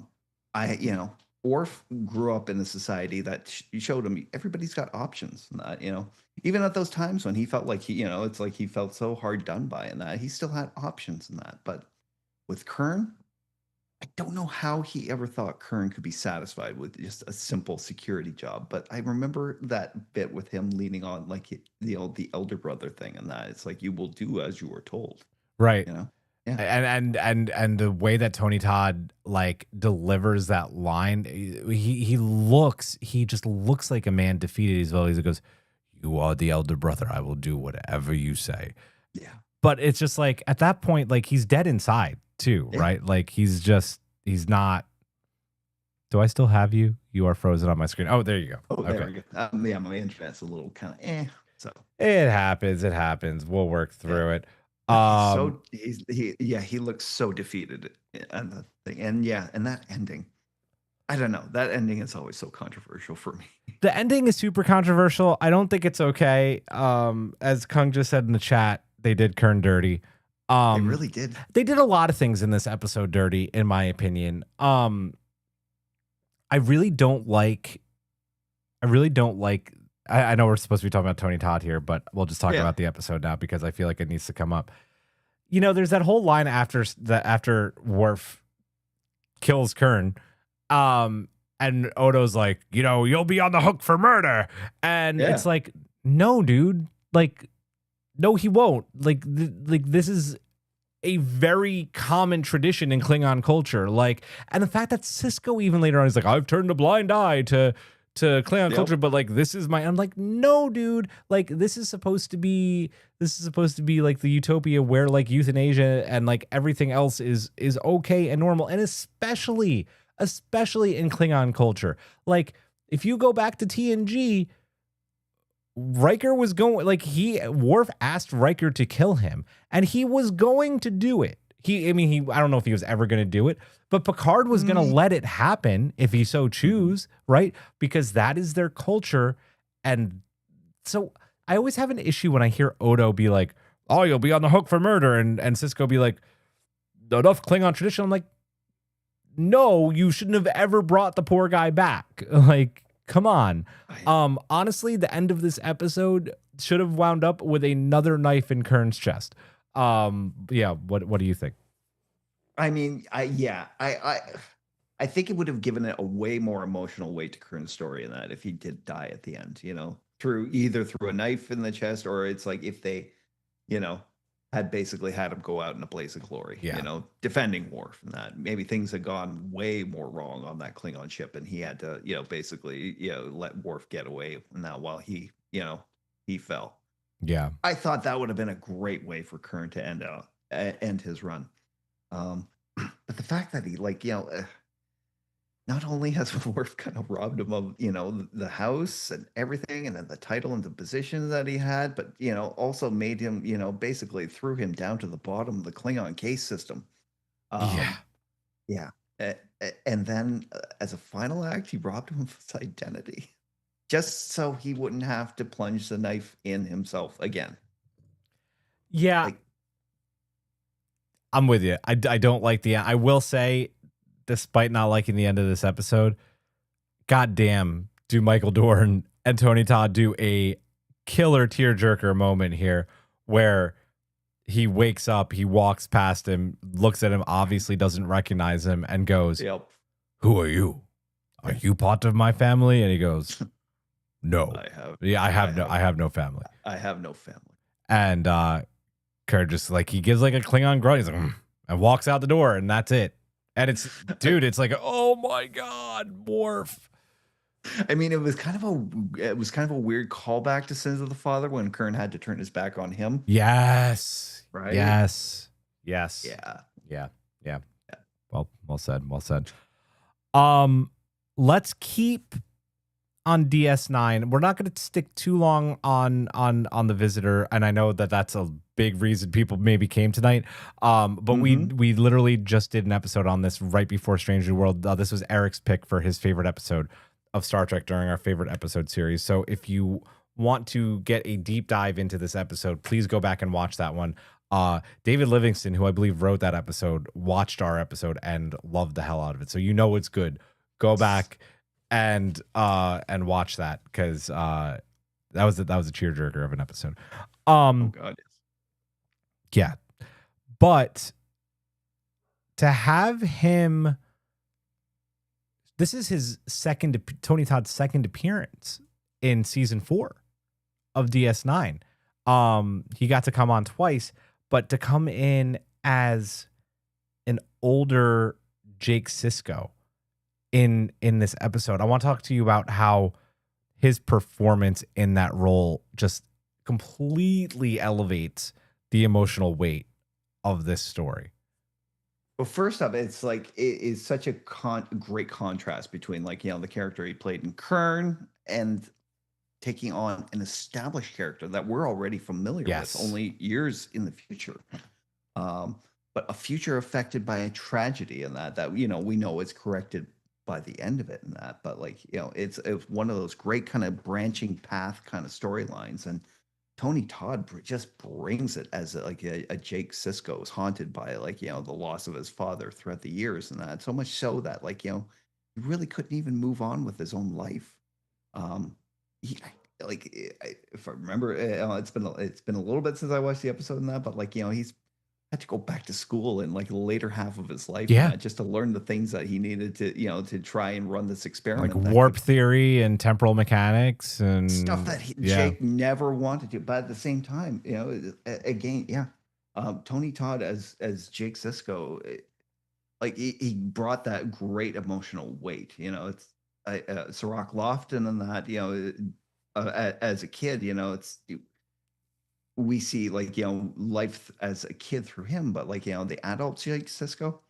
Worf grew up in a society that showed him everybody's got options, and that even at those times when he felt like it's like he felt so hard done by, and that he still had options in that. But with Kurn, I don't know how he ever thought Kurn could be satisfied with just a simple security job. But I remember that bit with him leaning on like the elder brother thing, and that it's like, you will do as you were told, right? Yeah. And the way that Tony Todd like delivers that line, he just looks like a man defeated. He goes, "You are the elder brother. I will do whatever you say." Yeah. But it's just like at that point, like he's dead inside too, right? Like he's not. Do I still have you? You are frozen on my screen. Oh, there you go. Oh, there we go. Yeah, my internet's a little kind of so it happens. We'll work through it. He looks so defeated and the thing, and that ending, I don't know, that ending is always so controversial for me. The ending is super controversial. I don't think it's okay. As Kung just said in the chat, they did Kurn dirty. They really did. They did a lot of things in this episode dirty, in my opinion. I really don't like. I know we're supposed to be talking about Tony Todd here, but we'll just talk about the episode now because I feel like it needs to come up. There's that whole line after Worf kills Kurn, and Odo's like, you'll be on the hook for murder, and it's like, no, dude, like, no, he won't. Like this is a very common tradition in Klingon culture, like, and the fact that Sisko even later on is like, I've turned a blind eye to Klingon culture, but like I'm like, no, dude, like this is supposed to be like the utopia where like euthanasia and like everything else is okay and normal, and especially in Klingon culture. Like if you go back to TNG, Riker was going, like, Worf asked Riker to kill him, and he was going to do it. I don't know if he was ever going to do it, but Picard was going to let it happen if he so choose, right? Because that is their culture. And so I always have an issue when I hear Odo be like, oh, you'll be on the hook for murder. And Sisko be like, enough Klingon tradition. I'm like, no, you shouldn't have ever brought the poor guy back. Like, come on. Honestly, the end of this episode should have wound up with another knife in Kern's chest. Yeah. What do you think? I mean, I think it would have given it a way more emotional weight to Kern's story in that if he did die at the end, through a knife in the chest, or it's like if they, you know, had basically had him go out in a blaze of glory, defending Worf, and that maybe things had gone way more wrong on that Klingon ship, and he had to, basically, let Worf get away now while he, he fell. Yeah, I thought that would have been a great way for Kurn to end his run. But the fact that he, not only has Worf kind of robbed him of, the house and everything, and then the title and the position that he had, but, also made him, basically threw him down to the bottom of the Klingon case system. Yeah. Yeah. And then as a final act, he robbed him of his identity just so he wouldn't have to plunge the knife in himself again. Yeah. I'm with you. I don't like I will say, despite not liking the end of this episode, goddamn, do Michael Dorn and Tony Todd do a killer tearjerker moment here where he wakes up, he walks past him, looks at him, obviously doesn't recognize him, and goes, Yep. Who are you? Are you part of my family? And he goes, No. I have no family. I have no family. And Kurt just he gives a Klingon grunt. He's like, and walks out the door, and that's it. And it's, dude, it's like, oh my God, Worf. I mean, it was kind of a weird callback to Sins of the Father when Kurn had to turn his back on him. Yes. Right. Yes. Yeah. Well said. Let's keep on DS9. We're not going to stick too long on the Visitor, and I know that that's a big reason people maybe came tonight. But we literally just did an episode on this right before Strange New World. This was Eric's pick for his favorite episode of Star Trek during our favorite episode series. So if you want to get a deep dive into this episode, please go back and watch that one. David Livingston, who I believe wrote that episode, watched our episode and loved the hell out of it. So it's good. Go back and watch that, because that was a tearjerker of an episode. Oh God. Yeah, but to have him, this is his Tony Todd's second appearance in season 4 of DS9. He got to come on twice, but to come in as an older Jake Sisko in this episode, I want to talk to you about how his performance in that role just completely elevates the emotional weight of this story. Well, first up, it's it is such a great contrast between the character he played in Kurn and taking on an established character that we're already familiar with, only years in the future. But a future affected by a tragedy, and that we know it's corrected by the end of it, and that. But it's one of those great kind of branching path kind of storylines, and Tony Todd just brings it as a Jake Sisko is haunted by the loss of his father throughout the years, and that so much so that he really couldn't even move on with his own life. If I remember, it's been a little bit since I watched the episode and that, but he's had to go back to school in the later half of his life, just to learn the things that he needed to to try and run this experiment, warp theory and temporal mechanics and stuff that Jake never wanted to. But at the same time, again, Tony Todd as Jake Sisko, he brought that great emotional weight. It's Sirach Lofton and that as a kid, we see life as a kid through him, but the adult Jake Sisko,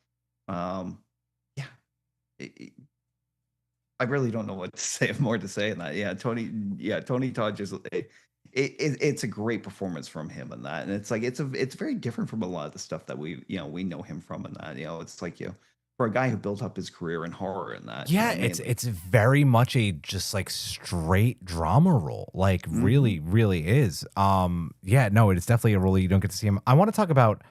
I really don't know what to say. More to say in that. Tony Todd just it's a great performance from him in that, and it's like it's very different from a lot of the stuff that we know him from in that. It's like for a guy who built up his career in horror in that. Yeah, Mainly. it's very much a just like straight drama role. Like really, really is. Yeah, no, it's definitely a role you don't get to see him. I want to talk about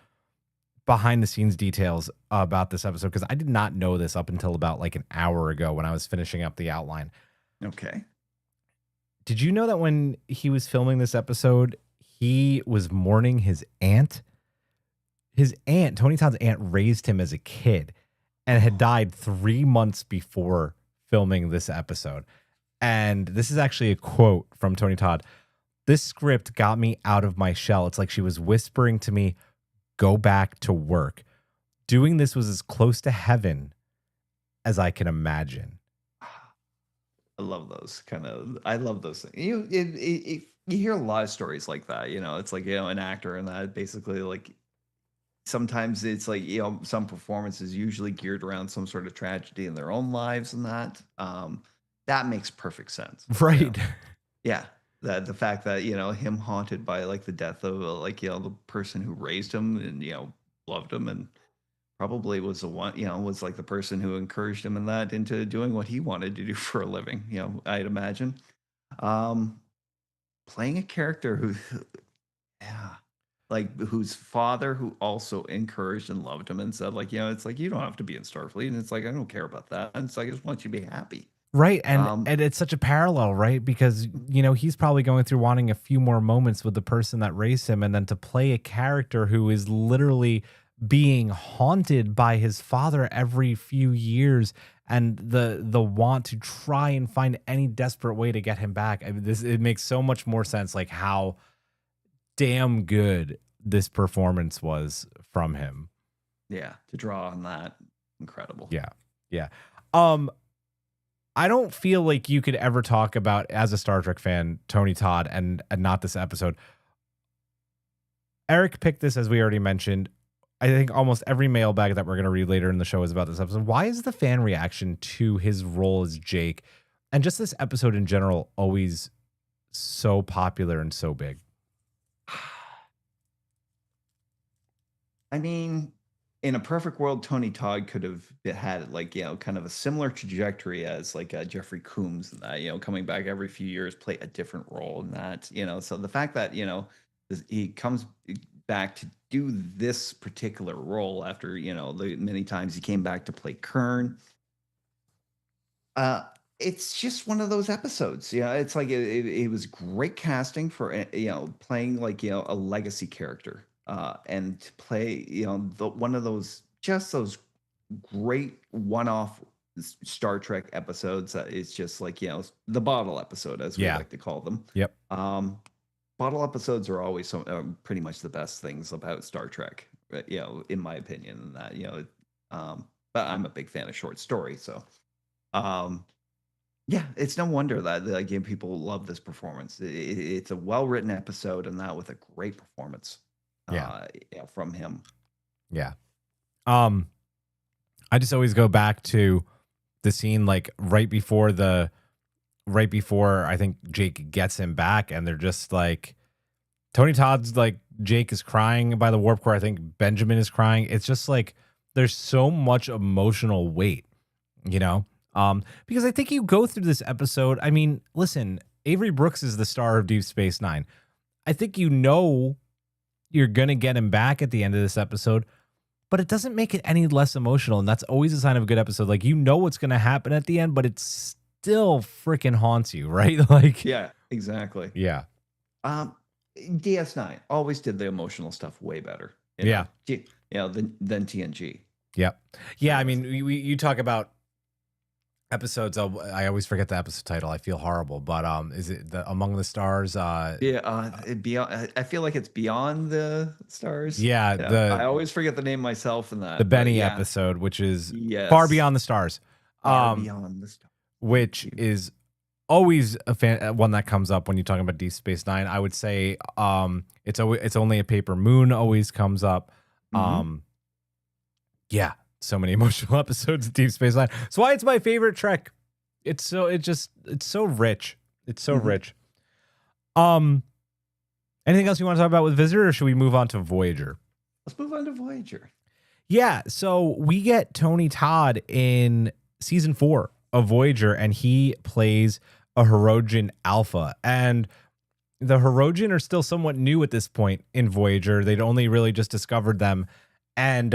behind the scenes details about this episode because I did not know this up until about like an hour ago when I was finishing up the outline. Okay. Did you know that when he was filming this episode, he was mourning his aunt? His aunt, Tony Todd's aunt, raised him as a kid and had died 3 months before filming this episode. And this is actually a quote from Tony Todd. This script got me out of my shell. It's like she was whispering to me, go back to work. Doing this was as close to heaven as I can imagine. I love those I love those things. You hear a lot of stories like that. It's like an actor and that basically like sometimes it's like some performances usually geared around some sort of tragedy in their own lives and that makes perfect sense. Right. Yeah. The fact that him haunted by like the death of the person who raised him and loved him and probably was the one was like the person who encouraged him in that into doing what he wanted to do for a living. I'd imagine playing a character who yeah, like whose father who also encouraged and loved him and said like it's like you don't have to be in Starfleet, and it's like I don't care about that, and it's like I just want you to be happy. Right. And it's such a parallel, right? Because, he's probably going through wanting a few more moments with the person that raised him. And then to play a character who is literally being haunted by his father every few years and the want to try and find any desperate way to get him back. I mean, it makes so much more sense, like how damn good this performance was from him. Yeah. To draw on that. Incredible. Yeah. Yeah. I don't feel like you could ever talk about, as a Star Trek fan, Tony Todd and not this episode. Eric picked this, as we already mentioned. I think almost every mailbag that we're going to read later in the show is about this episode. Why is the fan reaction to his role as Jake and just this episode in general always so popular and so big? I mean, in a perfect world, Tony Todd could have had like kind of a similar trajectory as like Jeffrey Combs and that coming back every few years, play a different role in that So the fact that he comes back to do this particular role after the many times he came back to play Kurn, it's just one of those episodes. It's like it was great casting for playing like a legacy character. And to play, one of those great one-off Star Trek episodes that is just like, the bottle episode, as we like to call them. Yep. Bottle episodes are always pretty much the best things about Star Trek, in my opinion. And that, but I'm a big fan of short stories, so. Yeah, it's no wonder that like people love this performance. It's a well-written episode, and that with a great performance. From him. Yeah. I just always go back to the scene like right before I think Jake gets him back, and they're just like Tony Todd's like Jake is crying by the warp core. I think Benjamin is crying. It's just like there's so much emotional weight, because I think you go through this episode. I mean, listen, Avery Brooks is the star of Deep Space Nine. I think you're going to get him back at the end of this episode, but it doesn't make it any less emotional. And that's always a sign of a good episode. Like, what's going to happen at the end, but it still freaking haunts you, right? Like, yeah, exactly. Yeah. DS9 always did the emotional stuff way better. Than TNG. Yep. Yeah. I mean, you talk about episodes. I always forget the episode title. I feel horrible, but is it Among the Stars? Beyond. I feel like it's Beyond the Stars. Yeah. I always forget the name myself in that. The Benny episode, which is Far Beyond the Stars. Beyond the Stars, which is always one that comes up when you're talking about Deep Space Nine. I would say it's Only a Paper Moon always comes up. Yeah. So many emotional episodes of Deep Space Nine. That's why it's my favorite Trek. it's so rich. It's so Mhm. rich. Um, Anything else you want to talk about with Visitor, or should we move on to Voyager? Let's move on to Voyager. Yeah, so we get Tony Todd in season 4 of Voyager, and he plays a Hirogen Alpha. And the Hirogen are still somewhat new at this point in Voyager. They'd only really just discovered them. And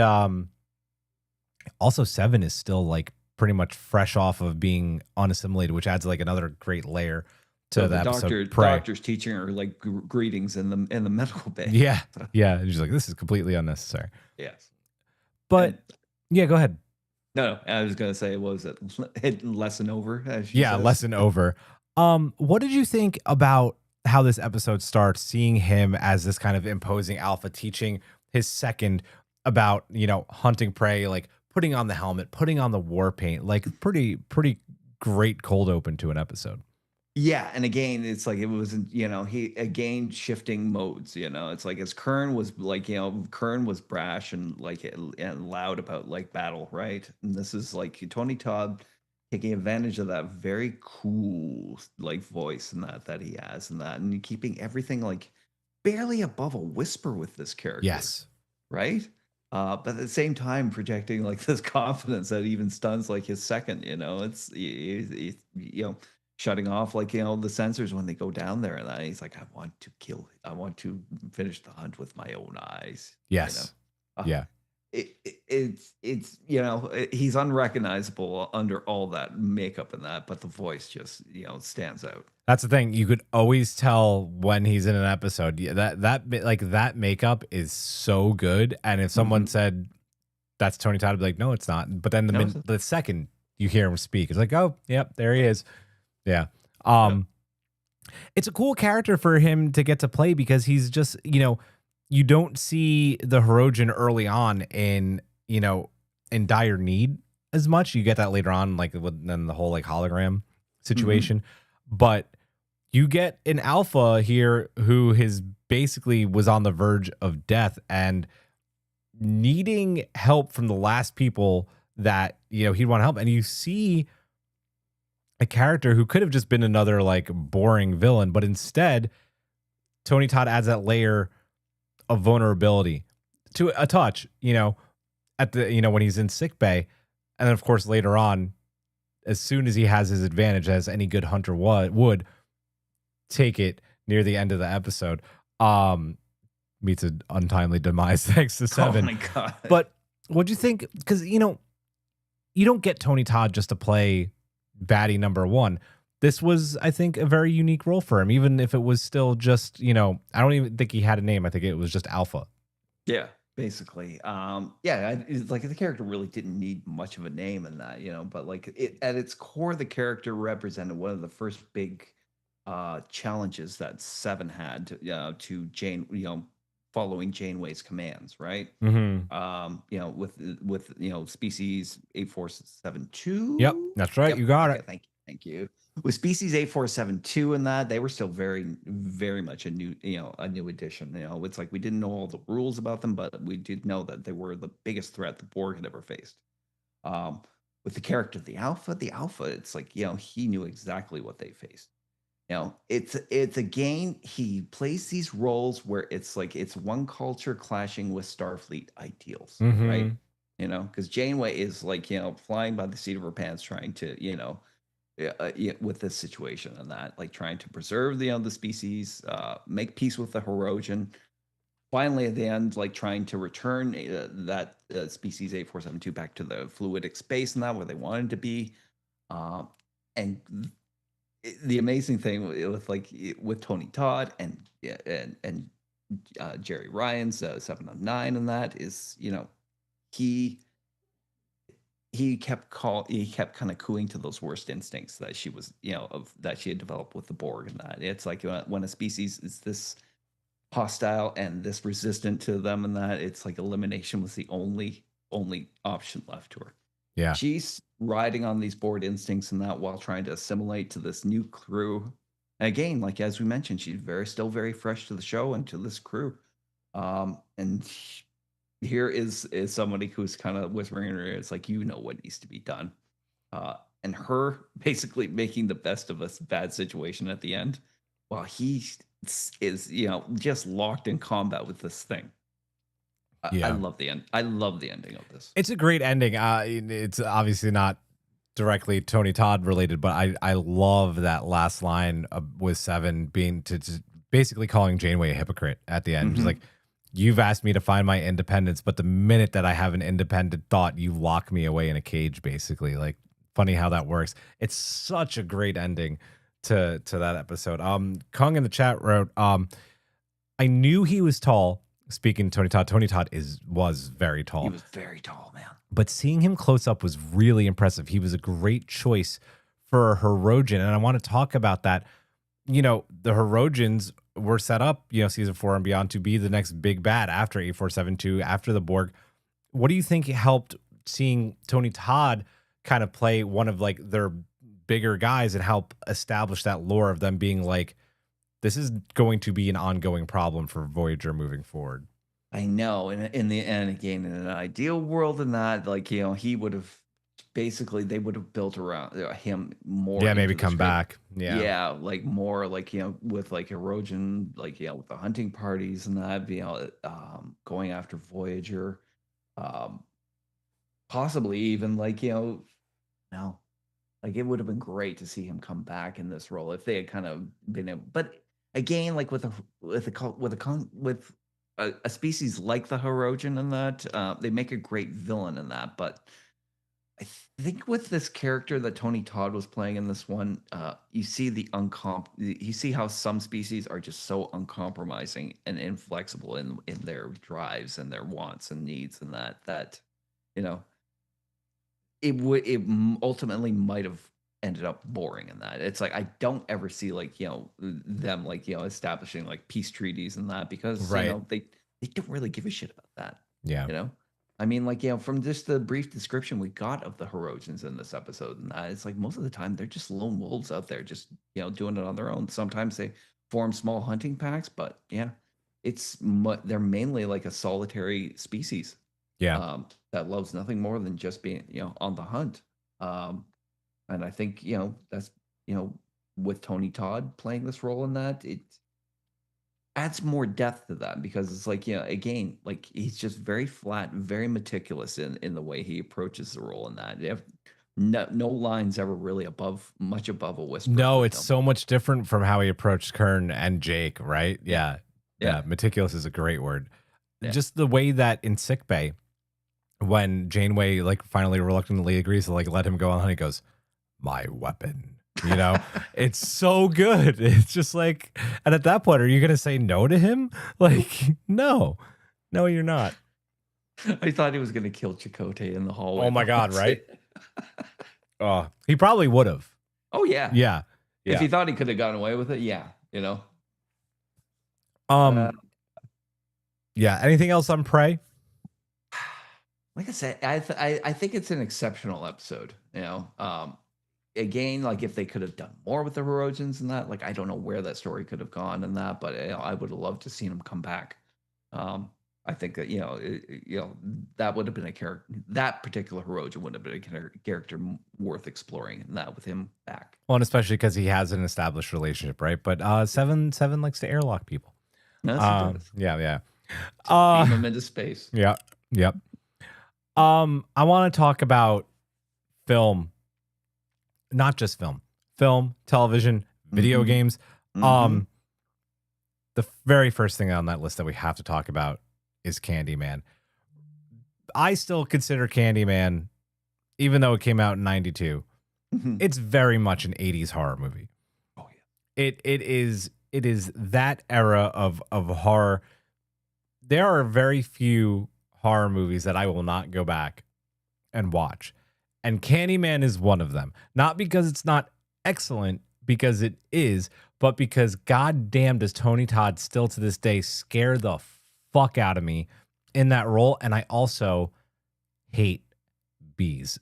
also, Seven is still like pretty much fresh off of being unassimilated, which adds like another great layer So to the the episode. Prey. doctor's teaching her like greetings in the medical bay. Yeah. Yeah. And she's like, this is completely unnecessary. Yes. But And yeah, go ahead. no, I was gonna say, what was it? Lesson over, as she Yeah, says. lesson over. What did you think about how this episode starts, seeing him as this kind of imposing alpha, teaching his second about, hunting prey, like putting on the helmet, putting on the war paint, like pretty great cold open to an episode. Yeah, and again, it's like it wasn't, he again shifting modes, It's like as Kurn was like, Kurn was brash and like and loud about like battle, right? And this is like Tony Todd taking advantage of that very cool like voice and that he has and that and keeping everything like barely above a whisper with this character, Yes. right? But at the same time projecting like this confidence that even stuns like his second, it's shutting off like the sensors when they go down there, and then he's like, I want to finish the hunt with my own eyes. Yes. Uh, Yeah. it's he's unrecognizable under all that makeup and that, but the voice just stands out. That's the thing. You could always tell when he's in an episode. Yeah, that makeup is so good. And if someone Mhm. said that's Tony Todd, I'd be like, no, it's not. But then No, it's the second you hear him speak, it's like, oh, yep, there he is. Yeah. yeah. It's a cool character for him to get to play because he's just, you don't see the Hirogen early on in dire need as much. You get that later on, like then the whole like hologram situation. But you get an alpha here who is basically was on the verge of death and needing help from the last people that he'd want to help. And you see a character who could have just been another like boring villain, but instead Tony Todd adds that layer of vulnerability to a touch, at the when he's in sick bay. And then of course later on, as soon as he has his advantage, as any good hunter would take it near the end of the episode, meets an untimely demise thanks to Oh Seven. my god. But what'd you think? Because you don't get Tony Todd just to play baddie number one. This was, I think, a very unique role for him, even if it was still just, I don't even think he had a name. I think it was just Alpha. Yeah, basically. It's like the character really didn't need much of a name in that, but like it at its core, the character represented one of the first big challenges that Seven had to Jane, following Janeway's commands, right? Mm-hmm. With species 8472. Yep, that's right. Yep. You got Okay, it. thank you. With species 8472 and that, they were still very, very much a new addition. It's like we didn't know all the rules about them, but we did know that they were the biggest threat the Borg had ever faced. With the character the Alpha, it's like, he knew exactly what they faced. It's again, he plays these roles where it's like it's one culture clashing with Starfleet ideals, right? Mm-hmm. Because Janeway is like, flying by the seat of her pants, trying to, with this situation and that, like trying to preserve the species, make peace with the Hirogen. Finally, at the end, like trying to return that species 8472 back to the fluidic space and that where they wanted to be. And the amazing thing with Tony Todd and Jerry Ryan's 709 and that is he kept kind of cooing to those worst instincts that she was that she had developed with the Borg and that it's like when a species is this hostile and this resistant to them and that it's like elimination was the only option left to her. Yeah. She's riding on these bored instincts and that while trying to assimilate to this new crew. And again, like as we mentioned, she's still very fresh to the show and to this crew. Here is somebody who's kind of whispering in her ear, it's like, what needs to be done. and her basically making the best of a bad situation at the end, while he is, just locked in combat with this thing. I Yeah. love the end. I love the ending of this. It's a great ending. It's obviously not directly Tony Todd related, but I love that last line with Seven being to basically calling Janeway a hypocrite at the end. She's like, you've asked me to find my independence, but the minute that I have an independent thought, you lock me away in a cage, basically. Like, funny how that works. It's such a great ending to that episode. Kung in the chat wrote, I knew he was tall. Speaking to Tony Todd was very tall. He was very tall, man. But seeing him close up was really impressive. He was a great choice for Hirogen. And I want to talk about that. The Hirogens were set up, season 4 and beyond, to be the next big bad after 8472, after the Borg. What do you think helped seeing Tony Todd kind of play one of like their bigger guys and help establish that lore of them being like, this is going to be an ongoing problem for Voyager moving forward? I know, and again, in an ideal world, in that, like, he would have basically, they would have built around him more. Yeah, maybe come back. Yeah, like more like, with like Hirogen, like, with the hunting parties and that, going after Voyager, possibly even like, no, like it would have been great to see him come back in this role if they had kind of been able. But again, like with a species like the Hirogen in that, they make a great villain in that. But I think with this character that Tony Todd was playing in this one, you see you see how some species are just so uncompromising and inflexible in their drives and their wants and needs, and that it ultimately might have ended up boring in that. It's like I don't ever see like them like establishing like peace treaties and that, because Right. they don't really give a shit about that. Yeah. I mean, like, from just the brief description we got of the Hirogens in this episode, and that, it's like most of the time they're just lone wolves out there, just doing it on their own. Sometimes they form small hunting packs, but yeah, they're mainly like a solitary species. Yeah. That loves nothing more than just being on the hunt. And I think that's with Tony Todd playing this role in that, it adds more depth to that, because it's like, again, like he's just very flat, very meticulous in the way he approaches the role in that. No lines ever really much above a whisper. No, it's so much different from how he approached Kurn and Jake, right? Yeah. Meticulous is a great word. Yeah. Just the way that in sickbay, when Janeway like finally reluctantly agrees to like let him go on, he goes, "My weapon." It's so good. It's just like, and at that point, are you going to say no to him? Like, no, you're not. I thought he was going to kill Chakotay in the hallway. Oh my God. Right. Oh, he probably would have. Oh yeah. Yeah. If he thought he could have gotten away with it. Yeah. Yeah. Anything else on Prey? Like I said, I think it's an exceptional episode, again, like if they could have done more with the Hirogens and that, like I don't know where that story could have gone and that, but I would have loved to see him come back. I think that that would have been a character. That particular Hirogen would have been a character worth exploring, and that with him back. Well, and especially because he has an established relationship, right? But Seven likes to airlock people. Yeah. Beam him into space. Yeah. Yep. I want to talk about film. Not just film, television, video games. The very first thing on that list that we have to talk about is Candyman. I still consider Candyman, even though it came out in 92, it's very much an 80s horror movie. Oh yeah. It is that era of horror. There are very few horror movies that I will not go back and watch. And Candyman is one of them. Not because it's not excellent, because it is, but because goddamn does Tony Todd still to this day scare the fuck out of me in that role. And I also hate bees.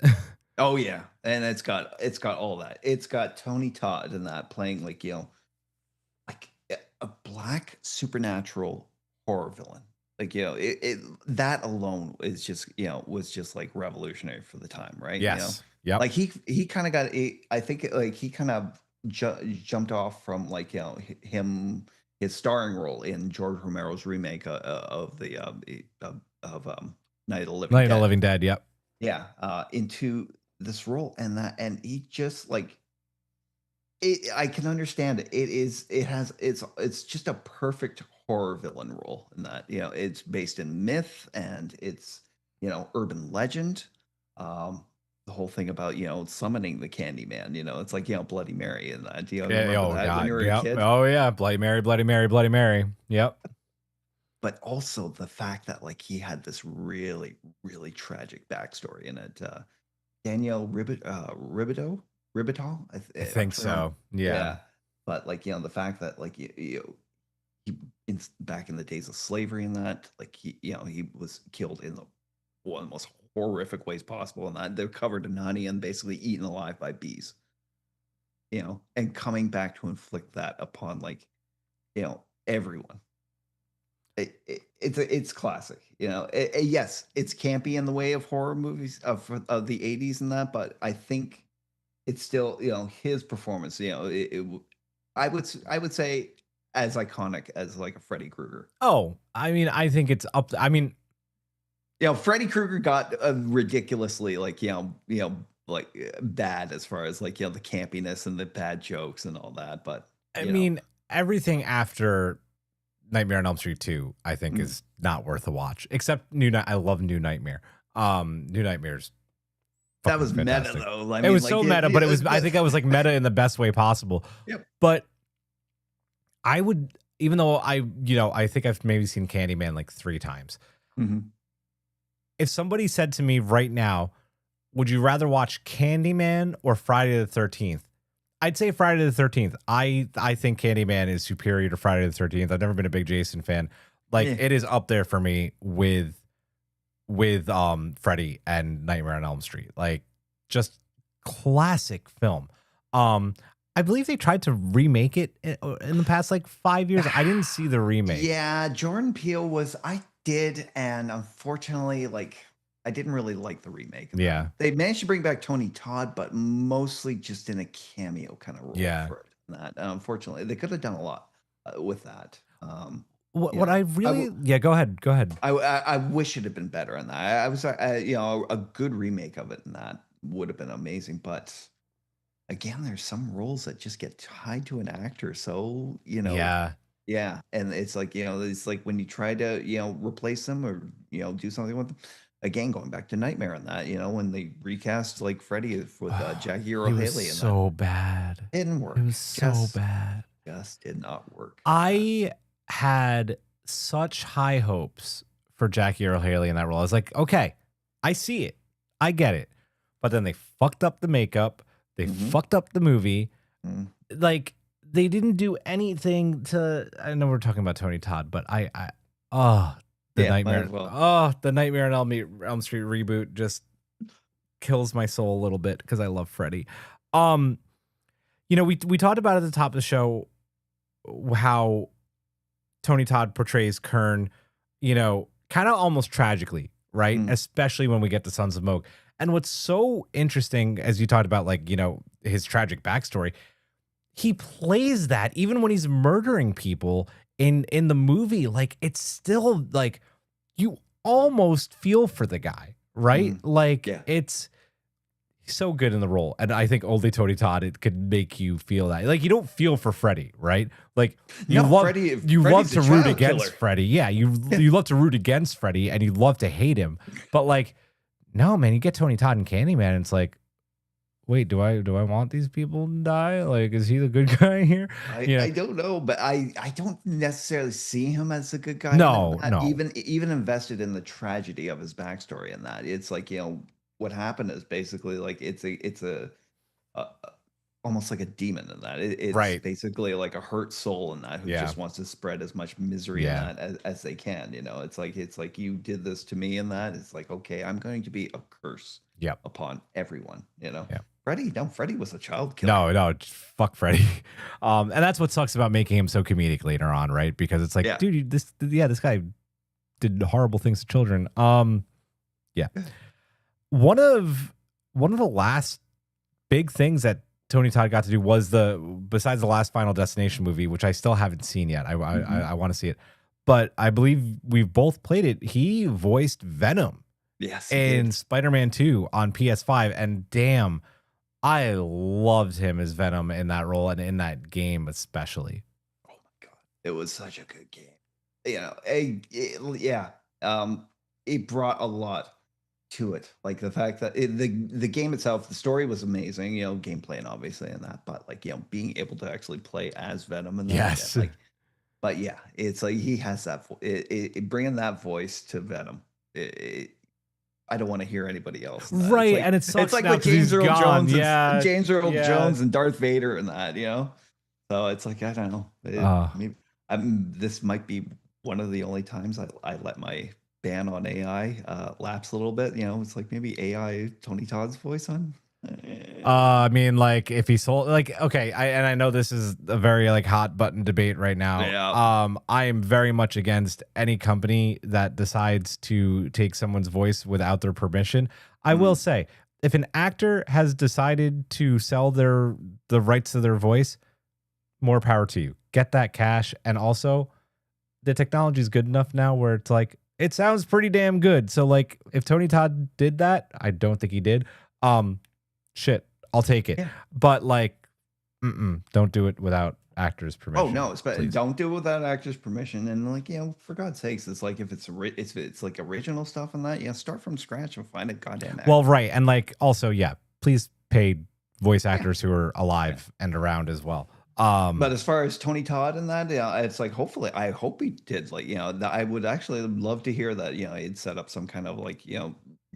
Oh yeah. And it's got all that. It's got Tony Todd in that playing like a black supernatural horror villain. Like, that alone is just, was just like revolutionary for the time, right? Yes. Yep. Like he kind of got I think like he kind of jumped off from like, his starring role in George Romero's remake of the Night of the Living Night of the Dead. Living Dead. Yep. Yeah, into this role, and he just like I can understand it. It's just a perfect horror villain role in that, it's based in myth and it's, urban legend. The whole thing about, summoning the Candyman, it's like, Bloody Mary and that. Do you Yeah, remember oh that when God. you were a Yep. kid? Oh yeah. Bloody Mary, Bloody Mary, Bloody Mary. Yep. But also the fact that like he had this really, really tragic backstory in it. Danielle Ribital, I I'm think trying to remember. so. Yeah. Yeah, but like, the fact that like he back in the days of slavery and that, like he was killed in the one of the most horrific ways possible, and that they're covered in honey and basically eaten alive by bees. And coming back to inflict that upon like, everyone. It's classic. Yes, it's campy in the way of horror movies of the 80s and that, but I think it's still, his performance, I would say as iconic as like a Freddy Krueger. Oh, I mean, I think it's up. I mean, Freddy Krueger got ridiculously like, like bad as far as like, the campiness and the bad jokes and all that, but I mean, everything after Nightmare on Elm Street 2, I think is not worth a watch. Except New Night. I love New Nightmare. New Nightmare's that was fantastic. meta though. I It mean, was like, so meta, but it was. I think I was like meta in the best way possible. Yep. But I would, even though I think I've maybe seen Candyman like 3 times. Mm-hmm. If somebody said to me right now, would you rather watch Candyman or Friday the 13th? I'd say Friday the 13th. I think Candyman is superior to Friday the 13th. I've never been a big Jason fan. Like it is up there for me with Freddy and Nightmare on Elm Street. Like just classic film. I believe they tried to remake it in the past like 5 years. I didn't see the remake. Yeah, Jordan Peele I did, and unfortunately, like I didn't really like the remake. Yeah. They managed to bring back Tony Todd, but mostly just in a cameo kind of role for it. That unfortunately, they could have done a lot with that. What I really go ahead. I wish it had been better on that. I was a good remake of it, and that would have been amazing. But again, there's some roles that just get tied to an actor, so yeah, and it's like it's like when you try to replace them or do something with them. Again, going back to Nightmare and that, when they recast like Freddy with Jackie Earle Haley, it was so bad. Didn't work. It was so bad. Just did not work. I had such high hopes for Jackie Earle Haley in that role. I was like, okay, I see it, I get it, but then they fucked up the makeup. They fucked up the movie. Like they didn't do anything to. I know we're talking about Tony Todd, but Nightmare. The Nightmare on Elm Street reboot just kills my soul a little bit because I love Freddy. We talked about at the top of the show how Tony Todd portrays Kurn, kind of almost tragically, right? Especially when we get to Sons of Moog. And what's so interesting, as you talked about, like, his tragic backstory, he plays that even when he's murdering people in the movie. Like, it's still like you almost feel for the guy, right? It's so good in the role. And I think only Tony Todd, it could make you feel that. Like, you don't feel for Freddy, right? Like, you love to root against Freddy. Yeah, you love to root against Freddy and you love to hate him. But like, no, man, you get Tony Todd and Candyman, and it's like, wait, do I want these people to die? Like, is he the good guy here? I don't know, but I don't necessarily see him as a good guy. No. Even invested in the tragedy of his backstory and that. It's like, what happened is basically like it's a almost like a demon in that. It's basically like a hurt soul in that who just wants to spread as much misery in that as they can. It's like you did this to me in that. It's like, okay, I'm going to be a curse upon everyone. Freddy was a child killer. No, fuck Freddy. And that's what sucks about making him so comedic later on, right? Because it's like, dude, this guy did horrible things to children. Yeah. One of the last big things that Tony Todd got to do was besides the last Final Destination movie, which I still haven't seen yet. I want to see it, but I believe we've both played it. He voiced Venom in Spider-Man 2 on PS5, and damn, I loved him as Venom in that role and in that game especially. Oh my god, it was such a good game. You know, it brought a lot to it, like the fact that the game itself, the story was amazing, you know, gameplay and obviously in that, but like, you know, being able to actually play as Venom and yes, like, but yeah, it's like he has that bringing that voice to Venom. I don't want to hear anybody else. Right, like, and it sucks it's like now with James Earl gone. Jones, yeah, James Earl Jones and Darth Vader and that, you know. So it's like I don't know. Maybe this might be one of the only times I let my ban on AI lapse a little bit. You know, it's like maybe AI Tony Todd's voice on. I mean, like if he sold, like, okay, I know this is a very like hot button debate right now. Yeah. I am very much against any company that decides to take someone's voice without their permission. I will say, if an actor has decided to sell the rights to their voice, more power to you. Get that cash, and also the technology is good enough now where it's like it sounds pretty damn good. So like, if Tony Todd did that, I don't think he did. Shit, I'll take it. Yeah. But like, don't do it without actors' permission. Oh no, don't do it without actors' permission. And like, you know, for God's sakes, it's like if it's like original stuff and that, yeah, start from scratch and find a goddamn actor. Well, right, and like also, yeah, please pay voice actors who are alive and around as well. But as far as Tony Todd and that, yeah, it's like hopefully, I hope he did. Like, you know, I would actually love to hear that. You know, he'd set up some kind of like, you know,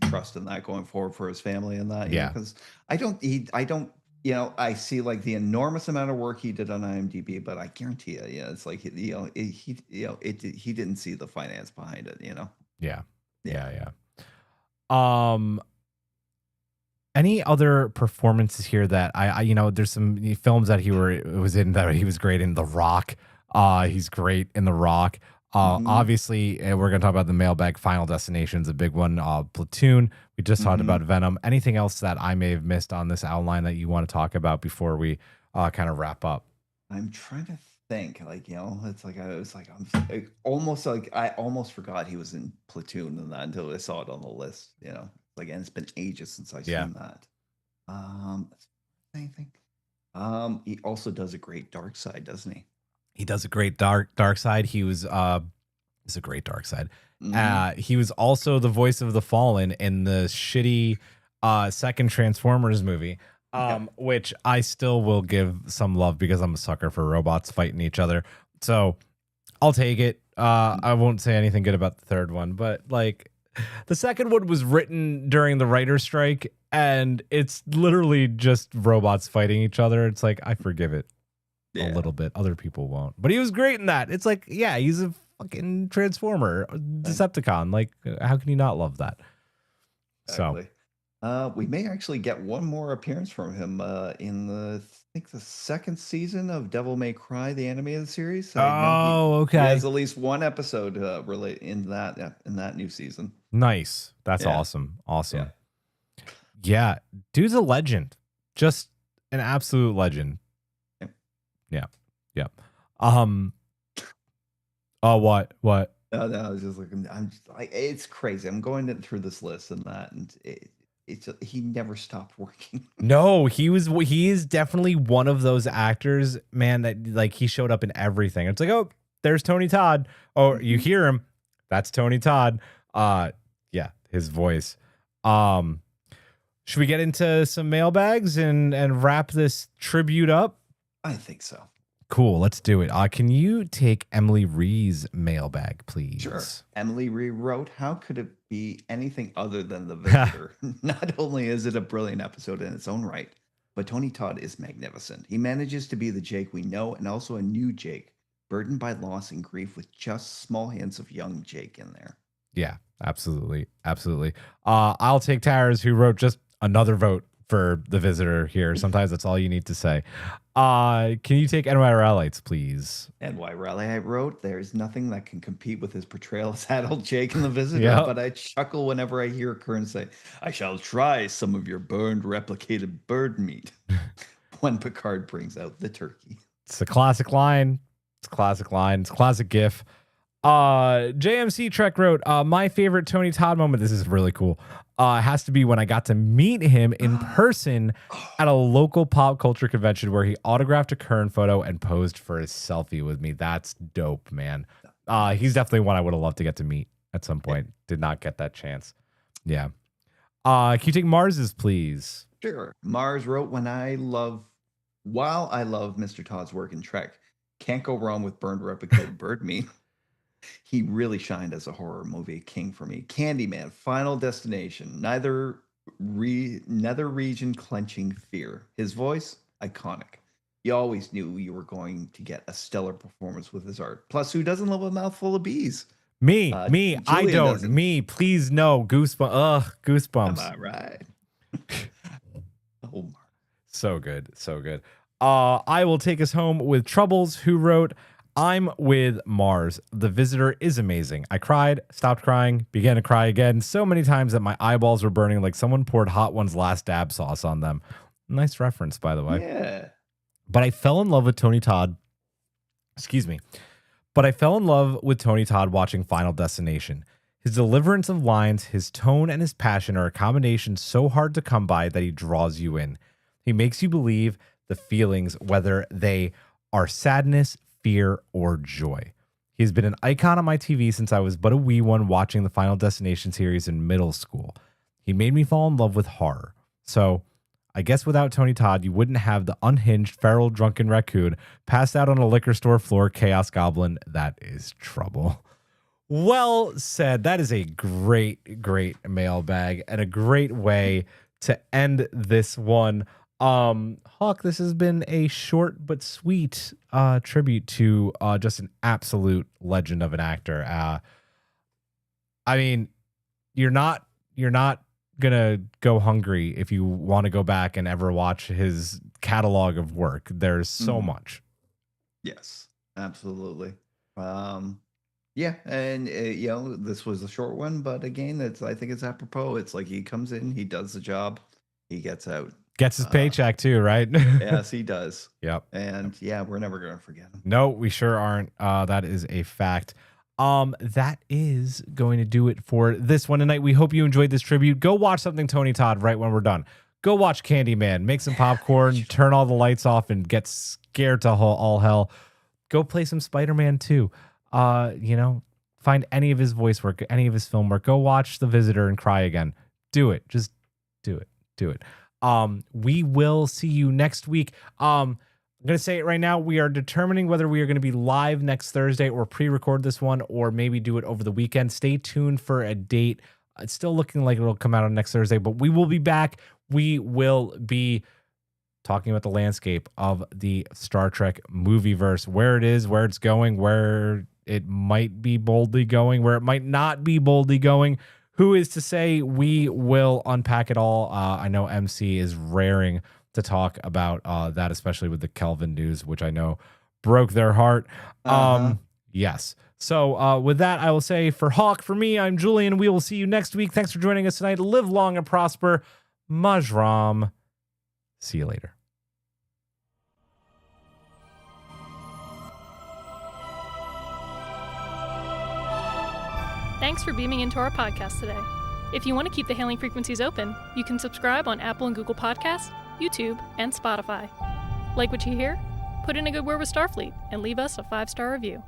trust in that going forward for his family and that. Yeah, because I don't. You know, I see like the enormous amount of work he did on IMDb, but I guarantee you, yeah, it's like he didn't see the finance behind it. You know. Yeah. Any other performances here that I you know, there's some films that he was in that he was great in. The Rock. He's great in The Rock. Obviously, we're going to talk about the mailbag. Final Destination's a big one. Platoon. We just talked about Venom. Anything else that I may have missed on this outline that you want to talk about before we kind of wrap up? I'm trying to think. Like, you know, it's like I almost forgot he was in Platoon and that until I saw it on the list. You know, like, and it's been ages since I've seen that. Anything. He also does a great dark side, doesn't he? He does a great dark side. He was it's a great dark side. He was also the voice of the Fallen in the shitty second Transformers movie, which I still will give some love because I'm a sucker for robots fighting each other. So I'll take it. I won't say anything good about the third one, but like the second one was written during the writer's strike, and it's literally just robots fighting each other. It's like, I forgive it. A little bit. Other people won't. But he was great in that. It's like, yeah, he's a fucking Transformer, Decepticon. Like, how can you not love that? Exactly. So, we may actually get one more appearance from him in the second season of Devil May Cry, the animated series. Okay. He has at least one episode in that new season. Nice. That's awesome. Yeah, dude's a legend. Just an absolute legend. Yeah. Oh, what? No, I was just looking. I'm just like, it's crazy. I'm going through this list and that, and he never stopped working. No, he is definitely one of those actors, man, that like he showed up in everything. It's like, oh, there's Tony Todd. Oh, you hear him. That's Tony Todd. Yeah, his voice. Should we get into some mailbags and wrap this tribute up? I think so. Cool, let's do it. Can you take Emily Ree's mailbag, please? Sure. Emily Ree wrote, how could it be anything other than The Visitor? Not only is it a brilliant episode in its own right, but Tony Todd is magnificent. He manages to be the Jake we know and also a new Jake, burdened by loss and grief with just small hints of young Jake in there. Yeah, absolutely. I'll take Tara's, who wrote just another vote for the visitor here. Sometimes that's all you need to say. Can you take NYRLites, please? And why Raleigh I wrote, there's nothing that can compete with his portrayal as adult Jake in The Visitor, Yep. but I chuckle whenever I hear Kurn say, I shall try some of your burned replicated bird meat when Picard brings out the turkey. It's a classic line. It's a classic line. It's a classic gif. JMC Trek wrote, my favorite Tony Todd moment, this is really cool, has to be when I got to meet him in person at a local pop culture convention where he autographed a Kurn photo and posed for his selfie with me. That's dope, man. He's definitely one I would have loved to get to meet at some point. Did not get that chance. Yeah. Can you take Mars's, please? Sure. Mars wrote, while I love Mr. Todd's work in Trek, can't go wrong with burned replicated bird meat. He really shined as a horror movie king for me. Candyman, Final Destination, nether region clenching fear. His voice, iconic. You always knew you were going to get a stellar performance with his art. Plus, who doesn't love a mouthful of bees? Me, Julian I don't. doesn't. Me, please no. Goosebumps. Am I right? Oh, So good. So good. I will take us home with Troubles, who wrote, I'm with Mars. The Visitor is amazing. I cried, stopped crying, began to cry again so many times that my eyeballs were burning like someone poured Hot One's last dab sauce on them. Nice reference, by the way. yeah. But I fell in love with Tony Todd. Excuse me. But I fell in love with Tony Todd watching Final Destination. His deliverance of lines, his tone, and his passion are a combination so hard to come by that he draws you in. He makes you believe the feelings, whether they are sadness, fear, or joy. He's been an icon on my TV since I was but a wee one watching the Final Destination series in middle school. He made me fall in love with horror. So I guess without Tony Todd, you wouldn't have the unhinged, feral, drunken raccoon passed out on a liquor store floor chaos goblin that is trouble. Well said. That is a great, great mailbag and a great way to end this one. Hawk, this has been a short but sweet tribute to just an absolute legend of an actor. I mean, you're not gonna go hungry if you want to go back and ever watch his catalog of work. There's so much. Yes, absolutely. Yeah, and this was a short one, but again, I think it's apropos. It's like he comes in, he does the job, he gets out. Gets his paycheck too, right? Yes, he does. Yep. And yeah, we're never going to forget him. No, we sure aren't. That is a fact. That is going to do it for this one tonight. We hope you enjoyed this tribute. Go watch something Tony Todd right when we're done. Go watch Candyman, make some popcorn, turn all the lights off, and get scared to all hell. Go play some Spider-Man 2. Find any of his voice work, any of his film work. Go watch The Visitor and cry again. Do it. Just do it. Do it. We will see you next week. I'm going to say it right now. We are determining whether we are going to be live next Thursday or pre-record this one or maybe do it over the weekend. Stay tuned for a date. It's still looking like it'll come out on next Thursday, but we will be back. We will be talking about the landscape of the Star Trek movieverse, where it is, where it's going, where it might be boldly going, where it might not be boldly going. Who is to say? We will unpack it all. I know MC is raring to talk about that, especially with the Kelvin news, which I know broke their heart. Yes. So with that, I will say for Hawk, for me, I'm Julian. We will see you next week. Thanks for joining us tonight. Live long and prosper. Majram. See you later. Thanks for beaming into our podcast today. If you want to keep the hailing frequencies open, you can subscribe on Apple and Google Podcasts, YouTube, and Spotify. Like what you hear? Put in a good word with Starfleet and leave us a 5-star review.